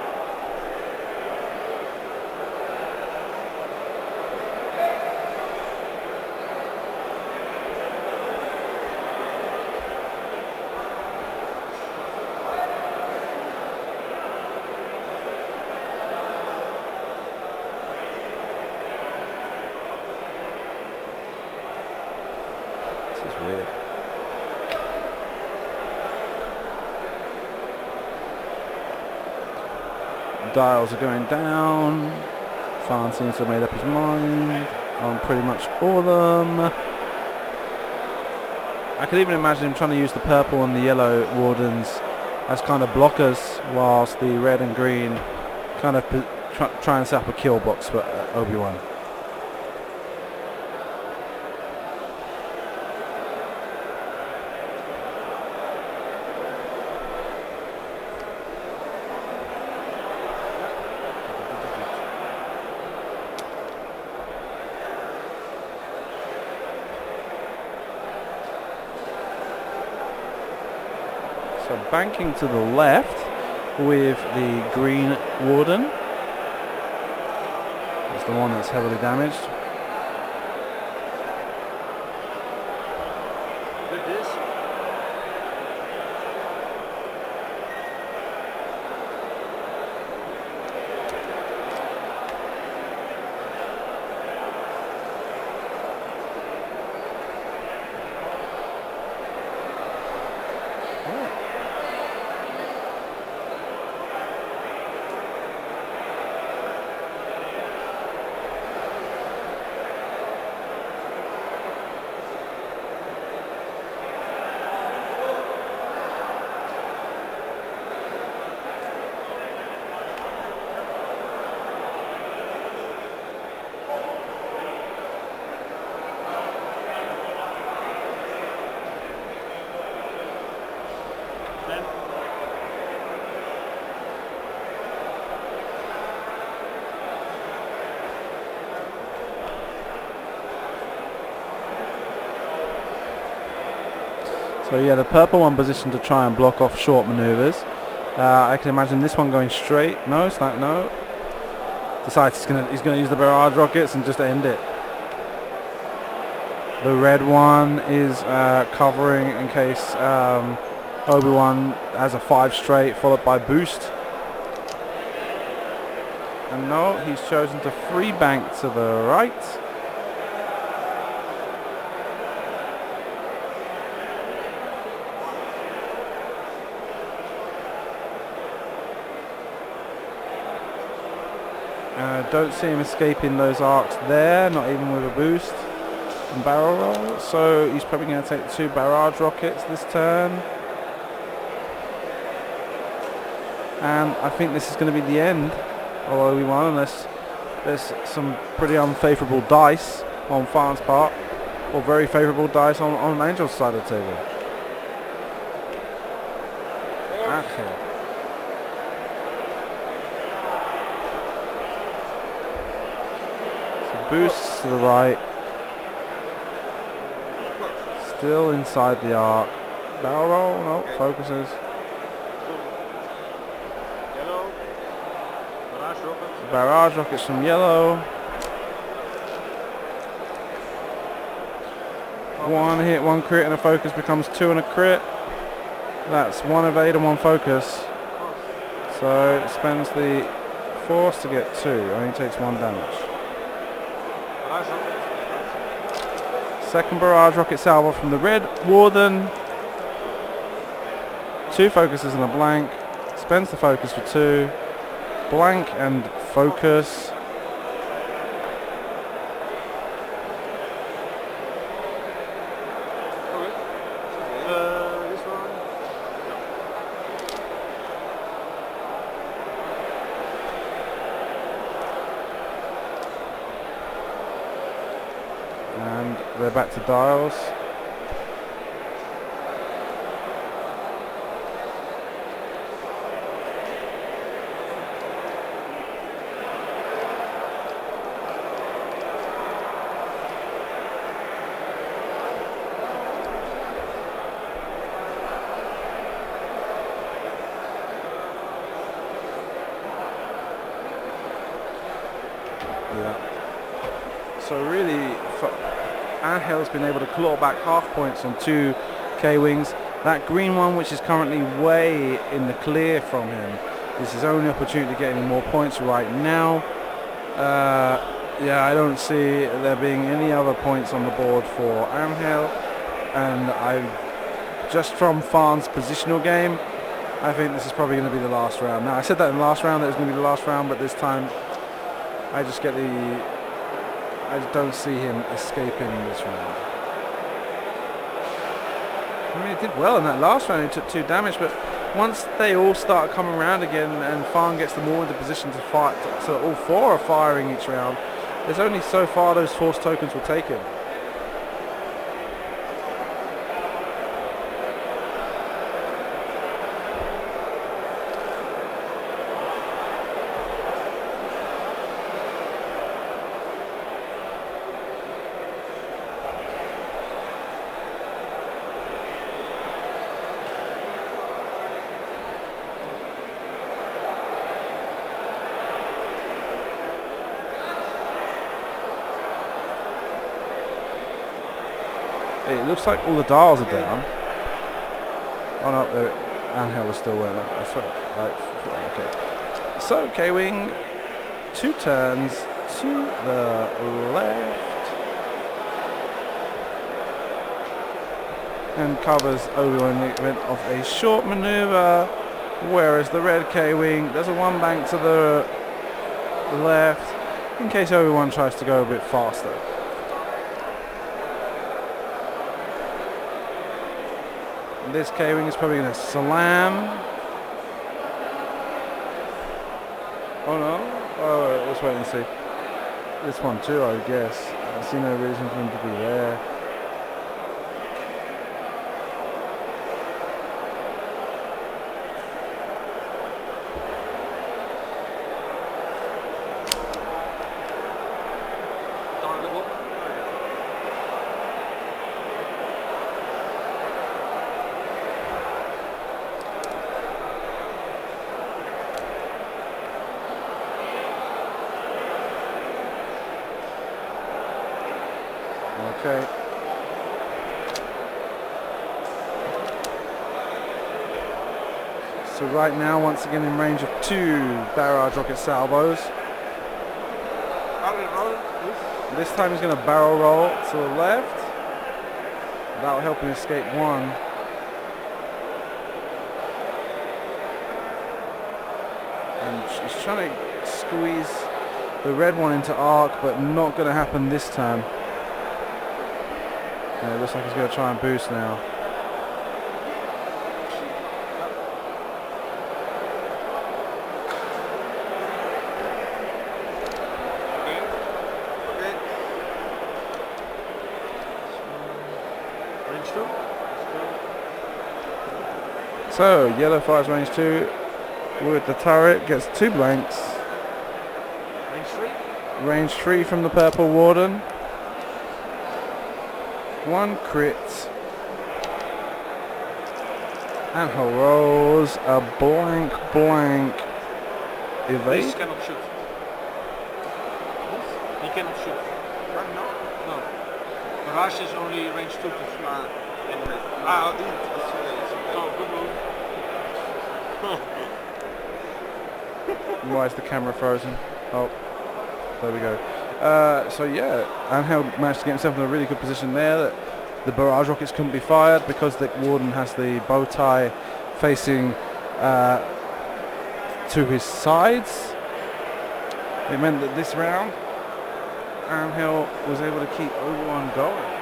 Weird. Dials are going down. Farn seems to have made up his mind on pretty much all of them. I could even imagine him trying to use the purple and the yellow wardens as kind of blockers, whilst the red and green kind of try and set up a kill box for Obi-Wan. So banking to the left with the green warden. It's the one that's heavily damaged. Good this. Then So yeah, the purple one positioned to try and block off short maneuvers. I can imagine this one going straight. No, it's not. No. Decides he's gonna use the barrage rockets and just end it. The red one is covering in case Obi-Wan has a 5 straight followed by boost. And no, he's chosen to free bank to the right. Don't see him escaping those arcs there, not even with a boost and barrel roll. So he's probably going to take 2 barrage rockets this turn. And I think this is going to be the end of Obi-Wan, unless there's some pretty unfavourable dice on Farn's part, or very favourable dice on Angel's side of the table. Okay. Boosts to the right. Still inside the arc. Barrel roll, no, focuses. yellow. Barrage rockets. Barrage rockets from yellow. 1 hit, 1 crit and a focus becomes 2 and a crit. That's 1 evade and 1 focus. So it spends the force to get 2, only takes 1 damage. Barrage rockets. Second barrage rocket salvo from the red Warden. 2 focuses and a blank. Spends the focus for 2. Blank and focus. This one. And they're back to dials. So really, Angel's been able to claw back half points on 2 K-Wings. That green one, which is currently way in the clear from him, is his only opportunity to get any more points right now. Yeah, I don't see there being any other points on the board for Angel. And just from Farn's positional game, I think this is probably going to be the last round. Now, I said that in the last round that it was going to be the last round, but this time I just don't see him escaping this round. I mean, he did well in that last round. He took 2 damage, but once they all start coming around again and Farn gets them all into position to fight, so all 4 are firing each round, there's only so far those force tokens will take him. It looks like all the dials are down. Oh no, Angel is still wearing that. Right, okay. So K-Wing, 2 turns to the left. And covers Obi-Wan in the event of a short maneuver. Whereas the red K-Wing does a 1 bank to the left in case Obi-Wan tries to go a bit faster. This K-Wing is probably going to slam. Oh no. Oh, let's wait and see. This one too, I guess. I see no reason for him to be there. Okay. So right now, once again in range of 2 barrage rocket salvos. This time he's going to barrel roll to the left. That'll help him escape 1. And he's trying to squeeze the red one into arc, but not going to happen this time. Yeah, it looks like he's going to try and boost now. So, yellow fires range 2 with the turret, gets 2 blanks. Range 3? Range 3 from the purple warden. 1 crit. And he rolls a blank evade. This cannot shoot. He cannot shoot. Right now? No. Barrage is only range 2 to 3. Anyway. Oh, good move. Why is the camera frozen? Oh, there we go. So yeah, Angel managed to get himself in a really good position there. That the barrage rockets couldn't be fired because the warden has the bow tie facing to his sides. It meant that this round, Angel was able to keep Obi-Wan going.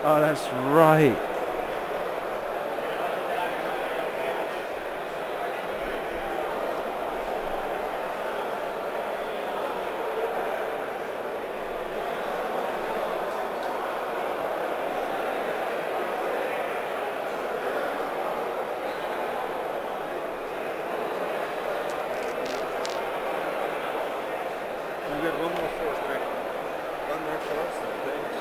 Oh, that's right. You get 1 more force back. 1 more force. Thanks.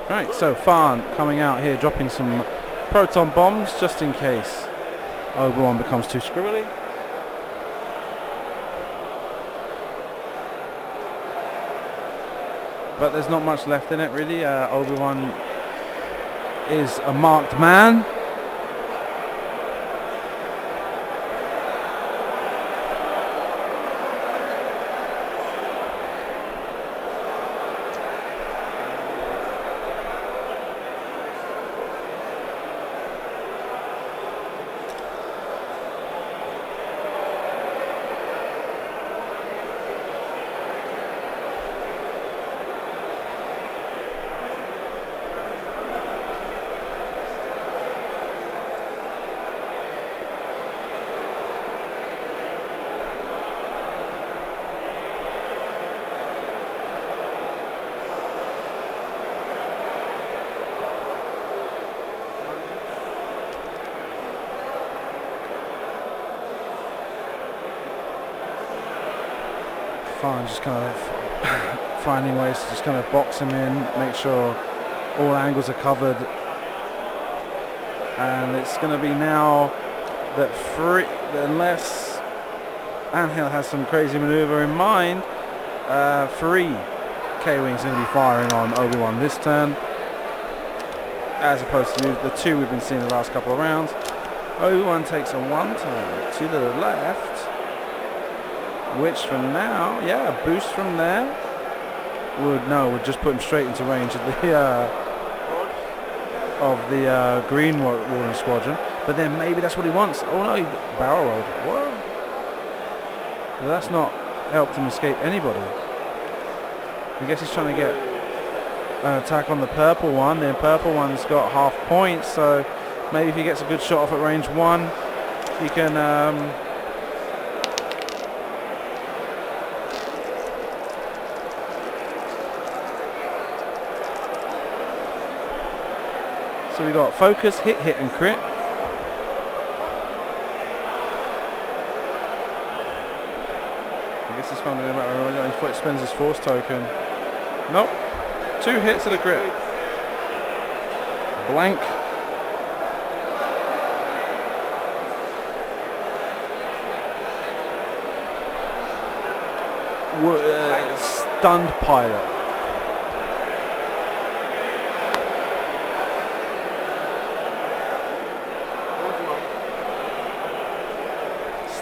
Right, so Farn coming out here, dropping some proton bombs just in case Obi-Wan becomes too scribbly. But there's not much left in it really. Obi-Wan is a marked man. Fine, just kind of finding ways to just kind of box him in, make sure all angles are covered. And it's going to be now that unless Angel has some crazy maneuver in mind, 3 K-Wings going to be firing on Obi-Wan this turn, as opposed to the 2 we've been seeing the last couple of rounds. Obi-Wan takes a 1-turn to the left, which for now, yeah, a boost from there would just put him straight into range of the green Warden Squadron. But then maybe that's what he wants. Oh no, he barrel rolled. Whoa. But that's not helped him escape anybody. I guess he's trying to get an attack on the purple one. The purple one's got half points, so maybe if he gets a good shot off at range 1, he can so we got focus, hit, and crit. I guess he's finding out whether he spends his force token. Nope. 2 hits and a crit. Blank. Stunned pilot.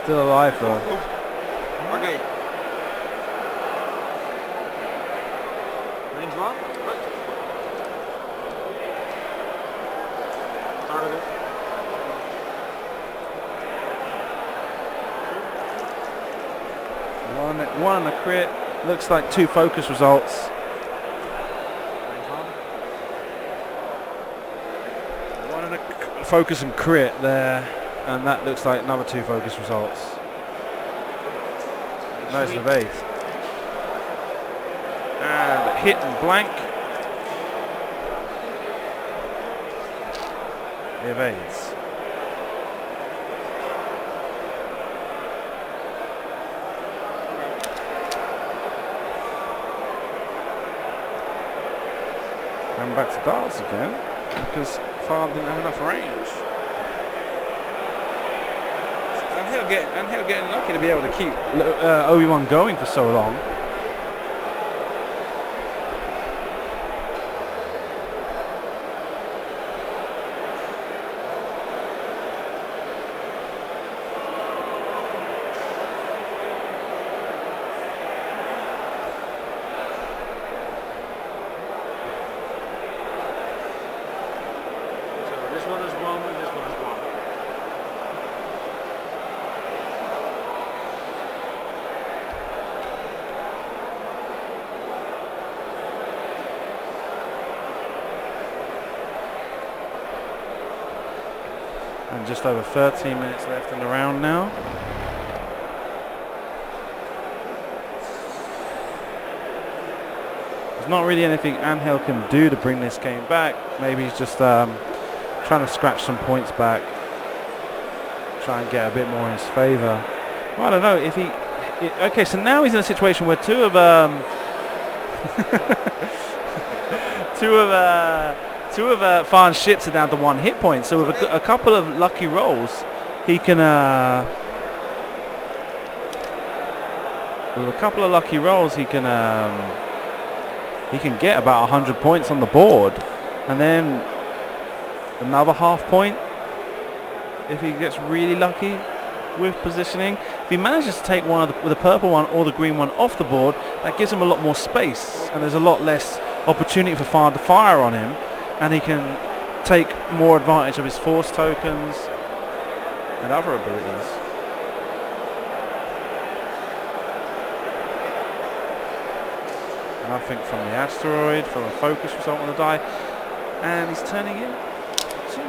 Still alive though. Okay. Range 1. Target. One on a crit. Looks like 2 focus results. One on a focus and crit there. And that looks like another 2 focus results. Nice evade. And hit and blank. Evades. And back to darts again because Farm didn't have enough range. And he'll get lucky to be able to keep Obi-Wan going for so long. So this one is 1 and this one is 1. And just over 13 minutes left in the round now. There's not really anything Angel can do to bring this game back. Maybe he's just trying to scratch some points back. Try and get a bit more in his favour. Well, I don't know if he... Okay, so now he's in a situation where two of Farn's ships are down to 1 hit point. So with a couple of lucky rolls, he can get about 100 points on the board, and then another half point if he gets really lucky with positioning. If he manages to take one of the purple one or the green one off the board, that gives him a lot more space, and there's a lot less opportunity for Farn to fire on him, and he can take more advantage of his force tokens and other abilities. Nothing from the asteroid, from a focus result on the die, and he's turning in to...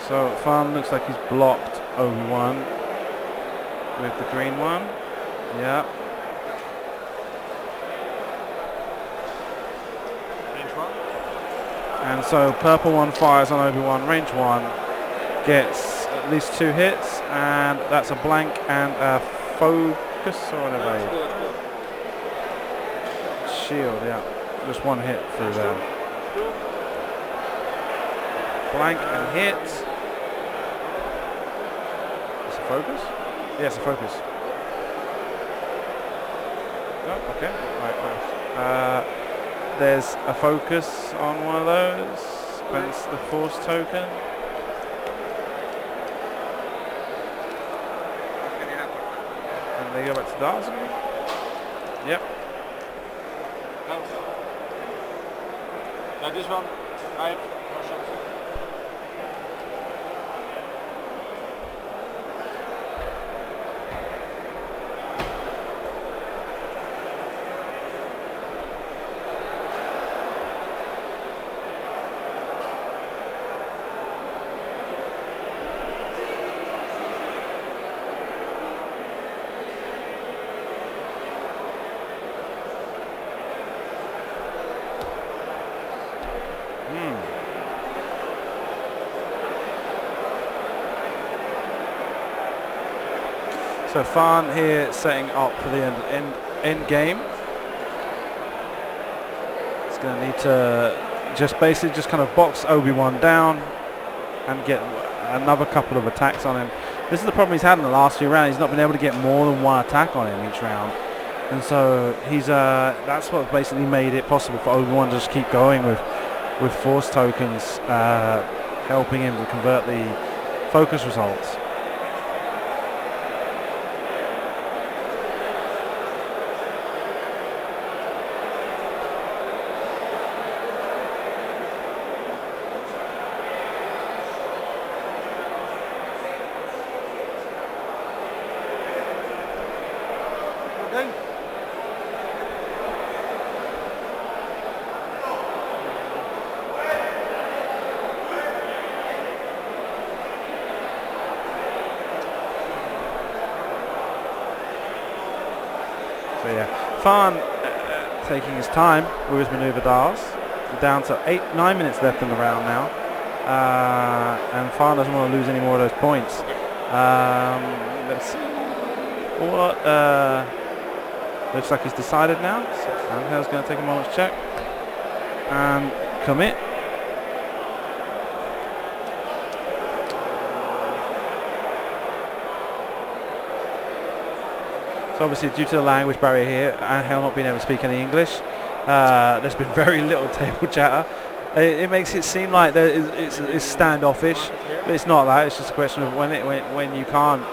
So Fan looks like he's blocked Obi-Wan with the green one. Yeah. Range one. And so purple one fires on Obi-Wan, range 1, gets at least 2 hits, and that's a blank and a focus or an evade. Shield, yeah. Just 1 hit through there. Blank and hit. It's a focus? Yes, a focus. Oh, okay. Right, nice. There's a focus on one of those. Spends the force token. And they go back to darts again? Yep. Now this one, right. So Fan here setting up for the end game. It's going to need to just basically just kind of box Obi-Wan down and get another couple of attacks on him. This is the problem he's had in the last few rounds. He's not been able to get more than 1 attack on him each round, and so he's that's what basically made it possible for Obi-Wan to just keep going with force tokens, helping him to convert the focus results. So yeah, Fan taking his time with his manoeuvre dials. We're down to 9 minutes left in the round now, and Fan doesn't want to lose any more of those points. Let's see what looks like he's decided now. So Angel's going to take a moment to check and commit. So obviously due to the language barrier here, Angel not being able to speak any English, there's been very little table chatter. It makes it seem like it's standoffish, but it's not that. It's just a question of when you can't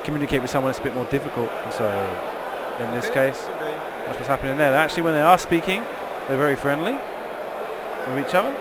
communicate with someone, it's a bit more difficult. So in this case, that's what's happening there. Actually, when they are speaking, they're very friendly with each other.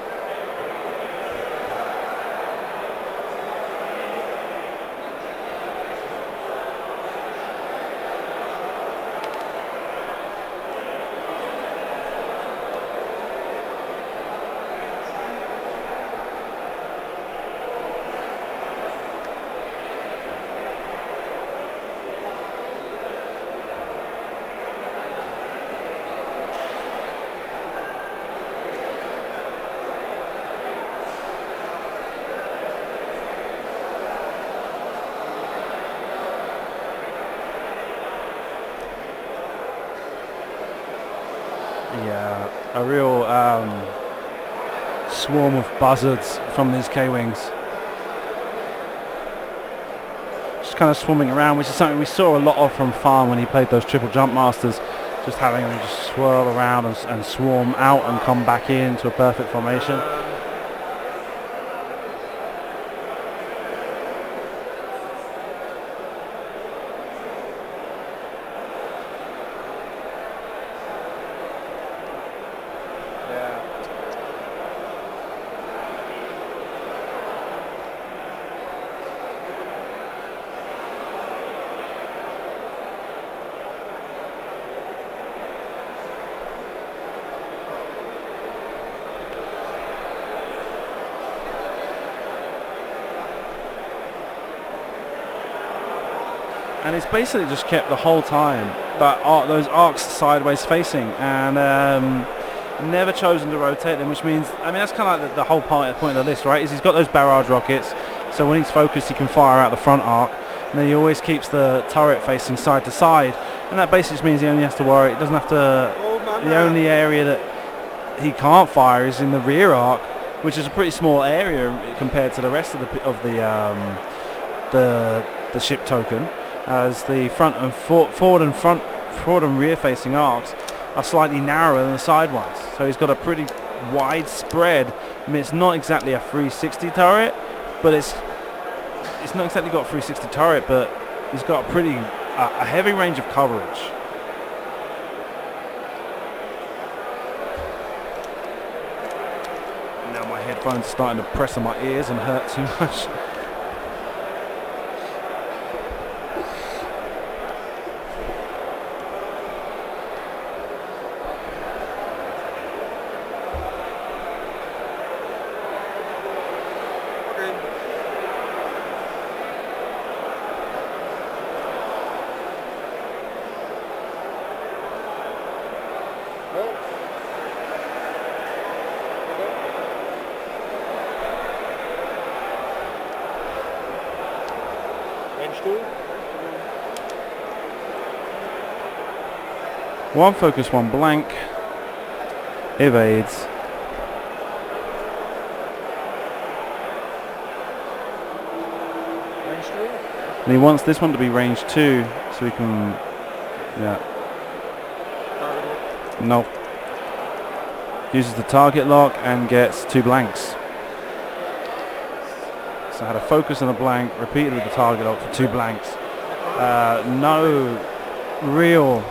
Yeah, a real swarm of buzzards from these K-Wings. Just kind of swarming around, which is something we saw a lot of from Fan when he played those triple jump masters, just having them just swirl around and swarm out and come back into a perfect formation. and it's basically just kept the whole time those arcs sideways facing, and never chosen to rotate them, which means, I mean, that's kind of like the whole point of the list, right? Is he's got those barrage rockets, so when he's focused he can fire out the front arc, and then he always keeps the turret facing side to side, and that basically just means he only has to worry, it doesn't have to, the only area that he can't fire is in the rear arc, which is a pretty small area compared to the rest of the ship token, as the forward and rear facing arcs are slightly narrower than the side ones. So he's got a pretty wide spread. I mean, it's not exactly a 360 turret, but it's not exactly got a 360 turret, but he's got a heavy range of coverage. Now my headphones are starting to press on my ears and hurt too much. One focus, one blank. Evades. And he wants this one to be range 2, so he can, yeah. No. Uses the target lock and gets 2 blanks. So had a focus and a blank, repeated with the target lock for 2 blanks. No real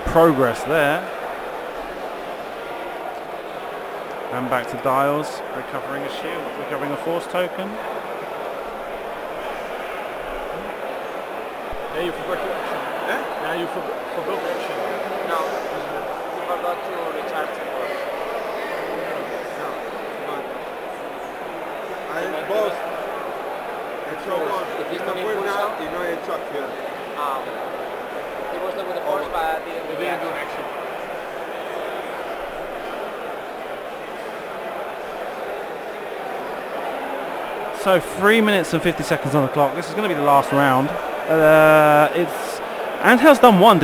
progress there. And back to Dials, recovering a shield, recovering a force token. Yeah, you forgot your action. Eh? Now you forgot action. No, you forgot to recharge the force. No, but I both. It's almost. If It's you not can going push out, out. you know, it's up here. He was there with the force, but didn't You do the didn't do an action. action. So 3 minutes and 50 seconds on the clock. This is going to be the last round. Angel's done well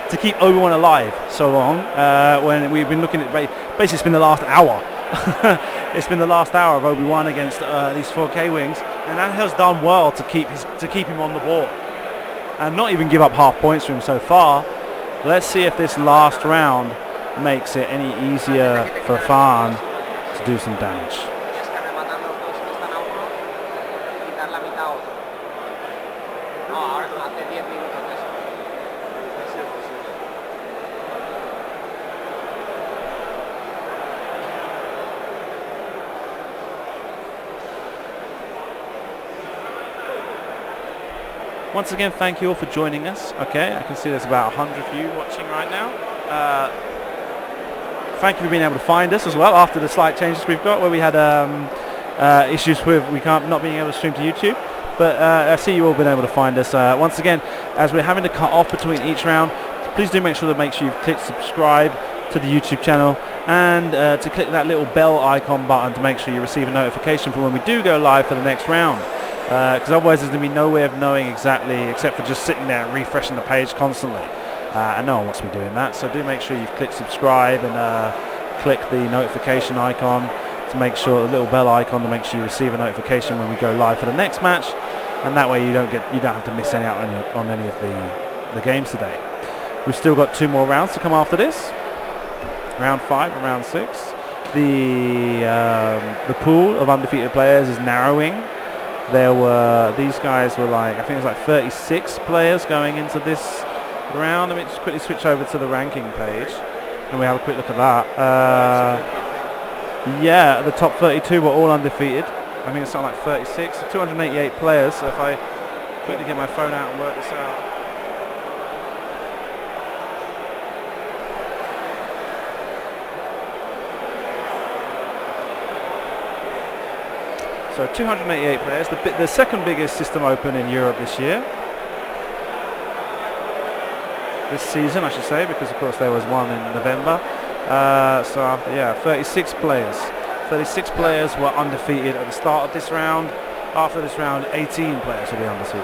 to keep Obi-Wan alive so long. When we've been looking at basically, it's been the last hour. It's been the last hour of Obi-Wan against these 4K wings, and Angel's done well to keep him on the board and not even give up half points to him so far. Let's see if this last round makes it any easier for Fan to do some damage. Está rematando los dos que están a uno, quitar la mitad a otro. No, ahora hace 10 minutos de eso. Once again, thank you all for joining us. Okay, I can see there's about 100 of you watching right now. Thank you for being able to find us as well after the slight changes we've got, where we had issues with not being able to stream to YouTube. But I see you all been able to find us. Once again, as we're having to cut off between each round, please do make sure you click subscribe to the YouTube channel and to click that little bell icon button to make sure you receive a notification for when we do go live for the next round. Because otherwise there's going to be no way of knowing exactly, except for just sitting there and refreshing the page constantly. And no one wants me doing that, so do make sure you click subscribe and click the notification icon to make sure, the little bell icon, to make sure you receive a notification when we go live for the next match, and that way you don't have to miss out on any of the games today. We've still got 2 more rounds to come after this, round 5 and round 6. The pool of undefeated players is narrowing. These guys were like, I think it was like 36 players going into this round. Let me just quickly switch over to the ranking page and we have a quick look at that. Yeah, the top 32 were all undefeated. I think it's something like 36, 288 players. So if I quickly get my phone out and work this out. So 288 players, the second biggest system open in Europe this year. this season, I should say, because of course there was one in November. So after, 36 players. 36 players were undefeated at the start of this round. After this round, 18 players will be undefeated.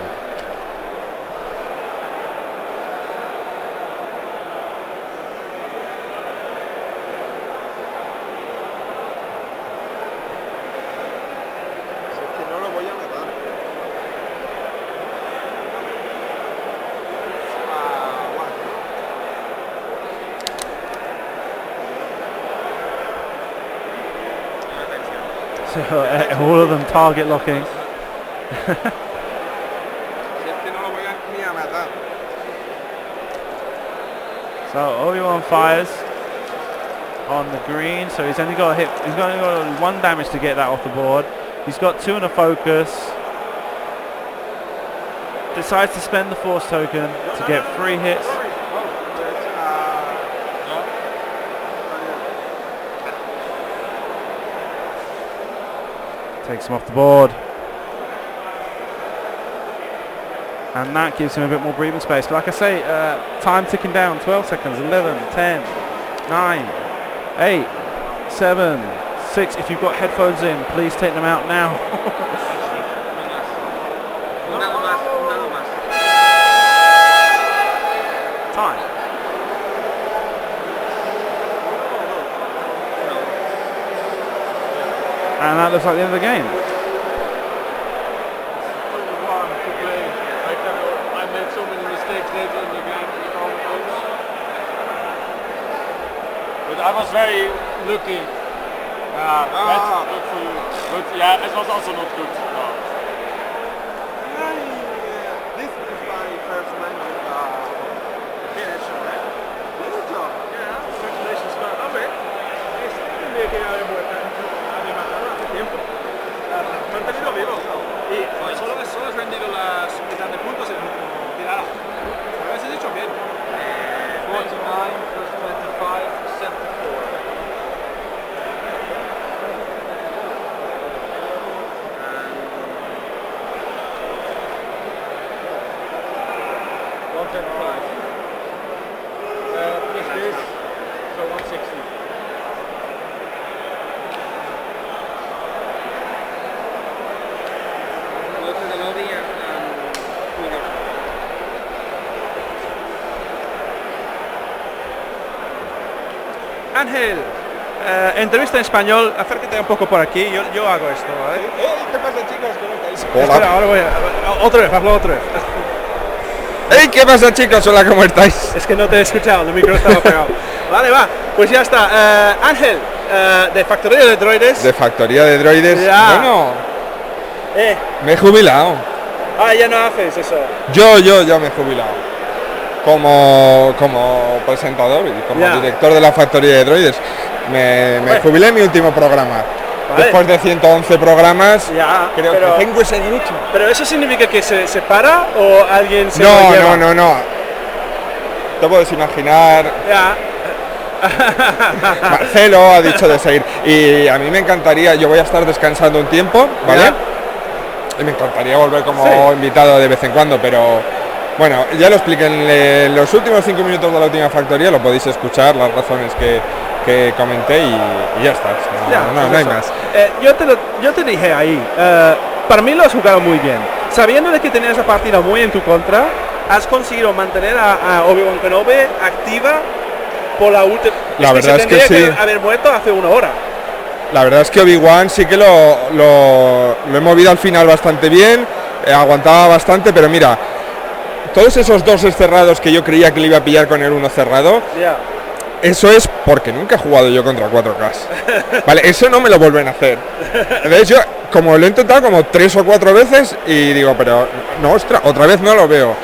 So all of them target locking. So Obi-Wan fires on the green, so he's only got a hit. He's only got 1 damage to get that off the board. He's got 2 in a focus. Decides to spend the force token to get 3 hits. Takes him off the board. And that gives him a bit more breathing space. Like I say, time ticking down, 12 seconds, 11, 10, 9, 8, 7, 6. If you've got headphones in, please take them out now. Time. And that looks like the end of the game. I made so many mistakes later in the game. But I was very lucky. That's good for you. But yeah, it was also not good. No. This is my first match with finish, right? Good job. Yeah, congratulations, man. A ver, tendría que haber vuelto hace tiempo. Mantenido vivo. Y solo has vendido las mitad de puntos en tirada. Lo habéis dicho bien. 49 plus 25, 74. Plus this, so 160. Go to the lobby and winner. Ángel, entrevista en español, acércate un poco por aquí, yo hago esto, ¿vale? ¿Qué pasa, chicos? ¿Cómo estáis? Espera, ahora voy a... Otra vez, hazlo otra vez. ¡Hey! ¿Qué pasa, chicos? Hola, ¿cómo estáis? Es que no te he escuchado, el micro estaba pegado. Vale, va, pues ya está. Ángel, de Factoría de Droides. De Factoría de Droides. Ya. Bueno, me he jubilado. Ya no haces eso. Yo me he jubilado. Como presentador y como Ya. director de la Factoría de Droides. Me jubilé en mi último programa. Vale. Después de 111 programas, Ya, creo pero- que tengo ese derecho. ¿Pero eso significa que se para o alguien se lo No, lleva? no. Te puedes imaginar. Ya. Marcelo ha dicho de seguir. Y a mí me encantaría, yo voy a estar descansando un tiempo, ¿vale? Ya. Y me encantaría volver como Sí. invitado de vez en cuando, pero bueno, ya lo expliqué en los últimos 5 minutos de la última factoría, lo podéis escuchar, las razones que comenté y ya está. No hay más. Yo te dije ahí, para mí lo has jugado muy bien. Sabiendo de que tenías esa partida muy en tu contra, has conseguido mantener a Obi-Wan Kenobi activa por la última. La verdad es que tendría sí. haber muerto hace 1 hora. La verdad es que Obi-Wan sí que lo he movido al final bastante bien, aguantaba bastante, pero mira, todos esos 2 cerrados que yo creía que le iba a pillar con el 1 cerrado, Ya. eso es porque nunca he jugado yo contra 4Ks. Vale, eso no me lo vuelven a hacer. Entonces yo, como lo he intentado como 3 o 4 veces y digo, pero no, ostras, otra vez no lo veo.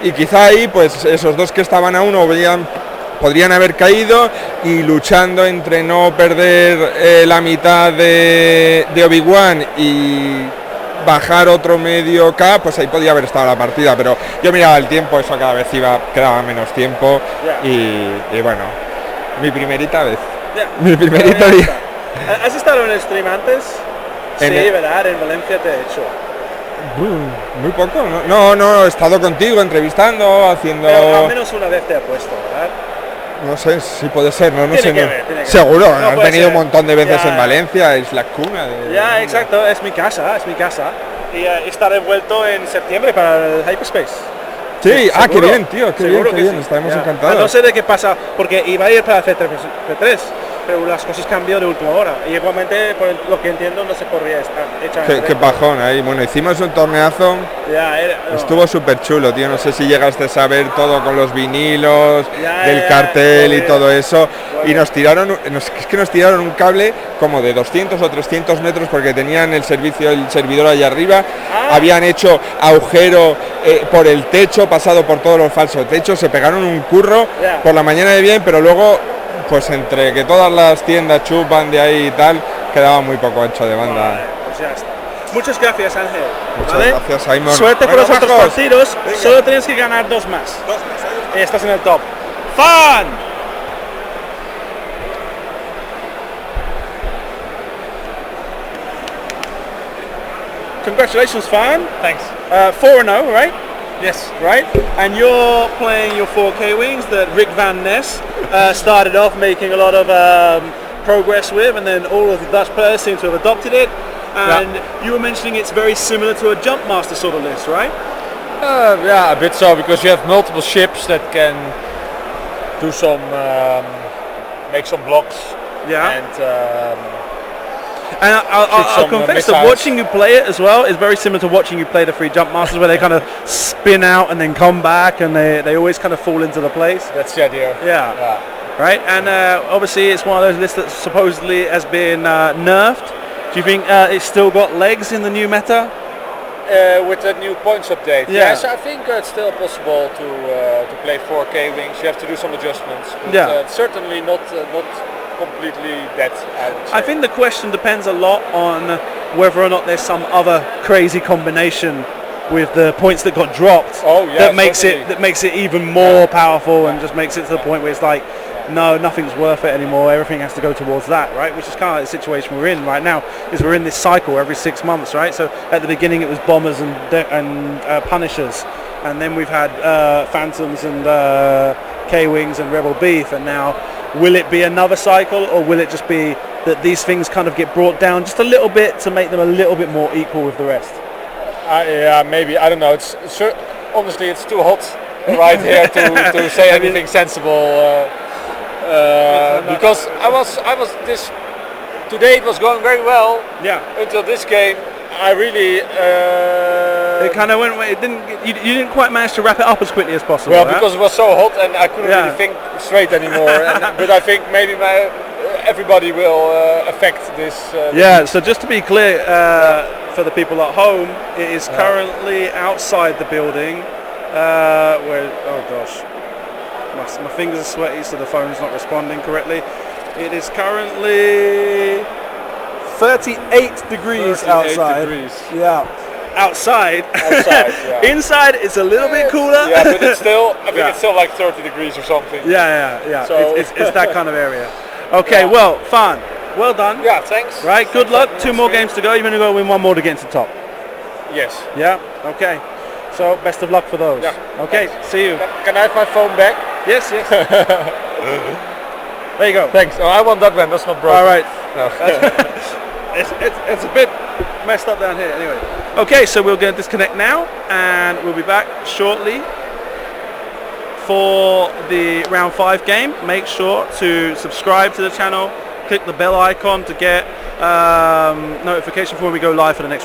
Y quizá ahí, pues esos 2 que estaban a 1 podrían haber caído y luchando entre no perder la mitad de Obi-Wan y bajar otro medio K, pues ahí podía haber estado la partida, pero yo miraba el tiempo, eso cada vez quedaba menos tiempo y bueno, mi primerita vez. Mi primerita día. ¿Has estado en el stream antes? En Sí, el- ¿verdad? En Valencia te he hecho. Muy poco, ¿no? No, he estado contigo entrevistando, haciendo... Pero al menos una vez te he puesto, ¿verdad? No sé si puede ser, no Tiene sé. que No. ver, tiene que Seguro, ver. No has puede venido ser. un montón de veces Ya. en Valencia, es la cuna de... Ya, exacto, es mi casa. Y estaré vuelto en septiembre para el Hyperspace. Sí, qué seguro. bien, tío, qué Seguro que bien, sí. estaremos Ya. encantados. No sé de qué pasa, porque iba a ir para C3, pero las cosas cambió de última hora. Y igualmente, por lo que entiendo, no se podría estar hecha. Qué bajón ahí. Bueno, hicimos un torneazo, estuvo súper chulo, tío. No sé si llegaste a saber todo con los vinilos, del cartel y todo eso. Y nos tiraron un cable como de 200 o 300 metros porque tenían el servidor allá arriba. Habían hecho agujero por el techo, pasado por todos los falsos techos, se pegaron un curro por la mañana de bien, pero luego, pues entre que todas las tiendas chupan de ahí y tal, quedaba muy poco ancho de banda. Vale, pues ya está. Muchas gracias, Ángel. Muchas ¿Vale? gracias, Simon. Suerte con Bueno, los otros majos. partidos. Solo tienes que ganar 2 más. Y estás en el top. ¡Fan! Congratulations, Fan. Thanks. 4-0, right? Yes. Right? And you're playing your 4K wings that Rick Van Ness started off making a lot of progress with, and then all of the Dutch players seem to have adopted it. And you were mentioning it's very similar to a jump master sort of list, right? Yeah, a bit so, because you have multiple ships that can do some, make some blocks. Yeah. And I'll confess that watching you play it as well is very similar to watching you play the 3 jump masters, where they kind of spin out and then come back, and they always kind of fall into the place. that's the idea. Yeah. Right, and obviously it's one of those lists that supposedly has been nerfed. Do you think it's still got legs in the new meta? With the new points update. Yeah. Yes, I think it's still possible to play 4K wings. You have to do some adjustments. But, Yeah. certainly not completely dead, I would say. I think the question depends a lot on whether or not there's some other crazy combination with the points that got dropped that makes it even more powerful, and just makes it to the point where it's like, no, nothing's worth it anymore. Everything has to go towards that, right? Which is kind of like the situation we're in right now. Is we're in this cycle every 6 months, right? So at the beginning it was bombers and punishers, and then we've had phantoms and K-wings and rebel beef, and now will it be another cycle, or will it just be that these things kind of get brought down just a little bit to make them a little bit more equal with the rest? Yeah, maybe. I don't know. Honestly, it's too hot right here to say anything sensible. Because I was today it was going very well. Yeah. Until this game, I really. It kind of went. It didn't. You didn't quite manage to wrap it up as quickly as possible. Well, right? because it was so hot and I couldn't really think straight anymore. But I think maybe everybody will affect this. Yeah. So just to be clear, for the people at home, it is currently outside the building. Where? Oh gosh. My fingers are sweaty, so the phone's not responding correctly. It is currently 38 degrees outside. Yeah. Outside. Yeah. Inside it's a little bit cooler. Yeah, but it's still. I think it's still like 30 degrees or something. Yeah. So It's that kind of area. Okay. Well, fun. Well done. Yeah. Thanks. Right. Good luck. 2 more games to go. You're going to go win 1 more to get into top. Yes. Yeah. Okay. So best of luck for those. Yeah. Okay. See you. Can I have my phone back? Yes. There you go. Thanks. Oh, I want that one. That's not broken. All right. No. It's a bit messed up down here. Anyway. Okay, so we're going to disconnect now, and we'll be back shortly for the round 5 game. Make sure to subscribe to the channel. Click the bell icon to get notification for when we go live for the next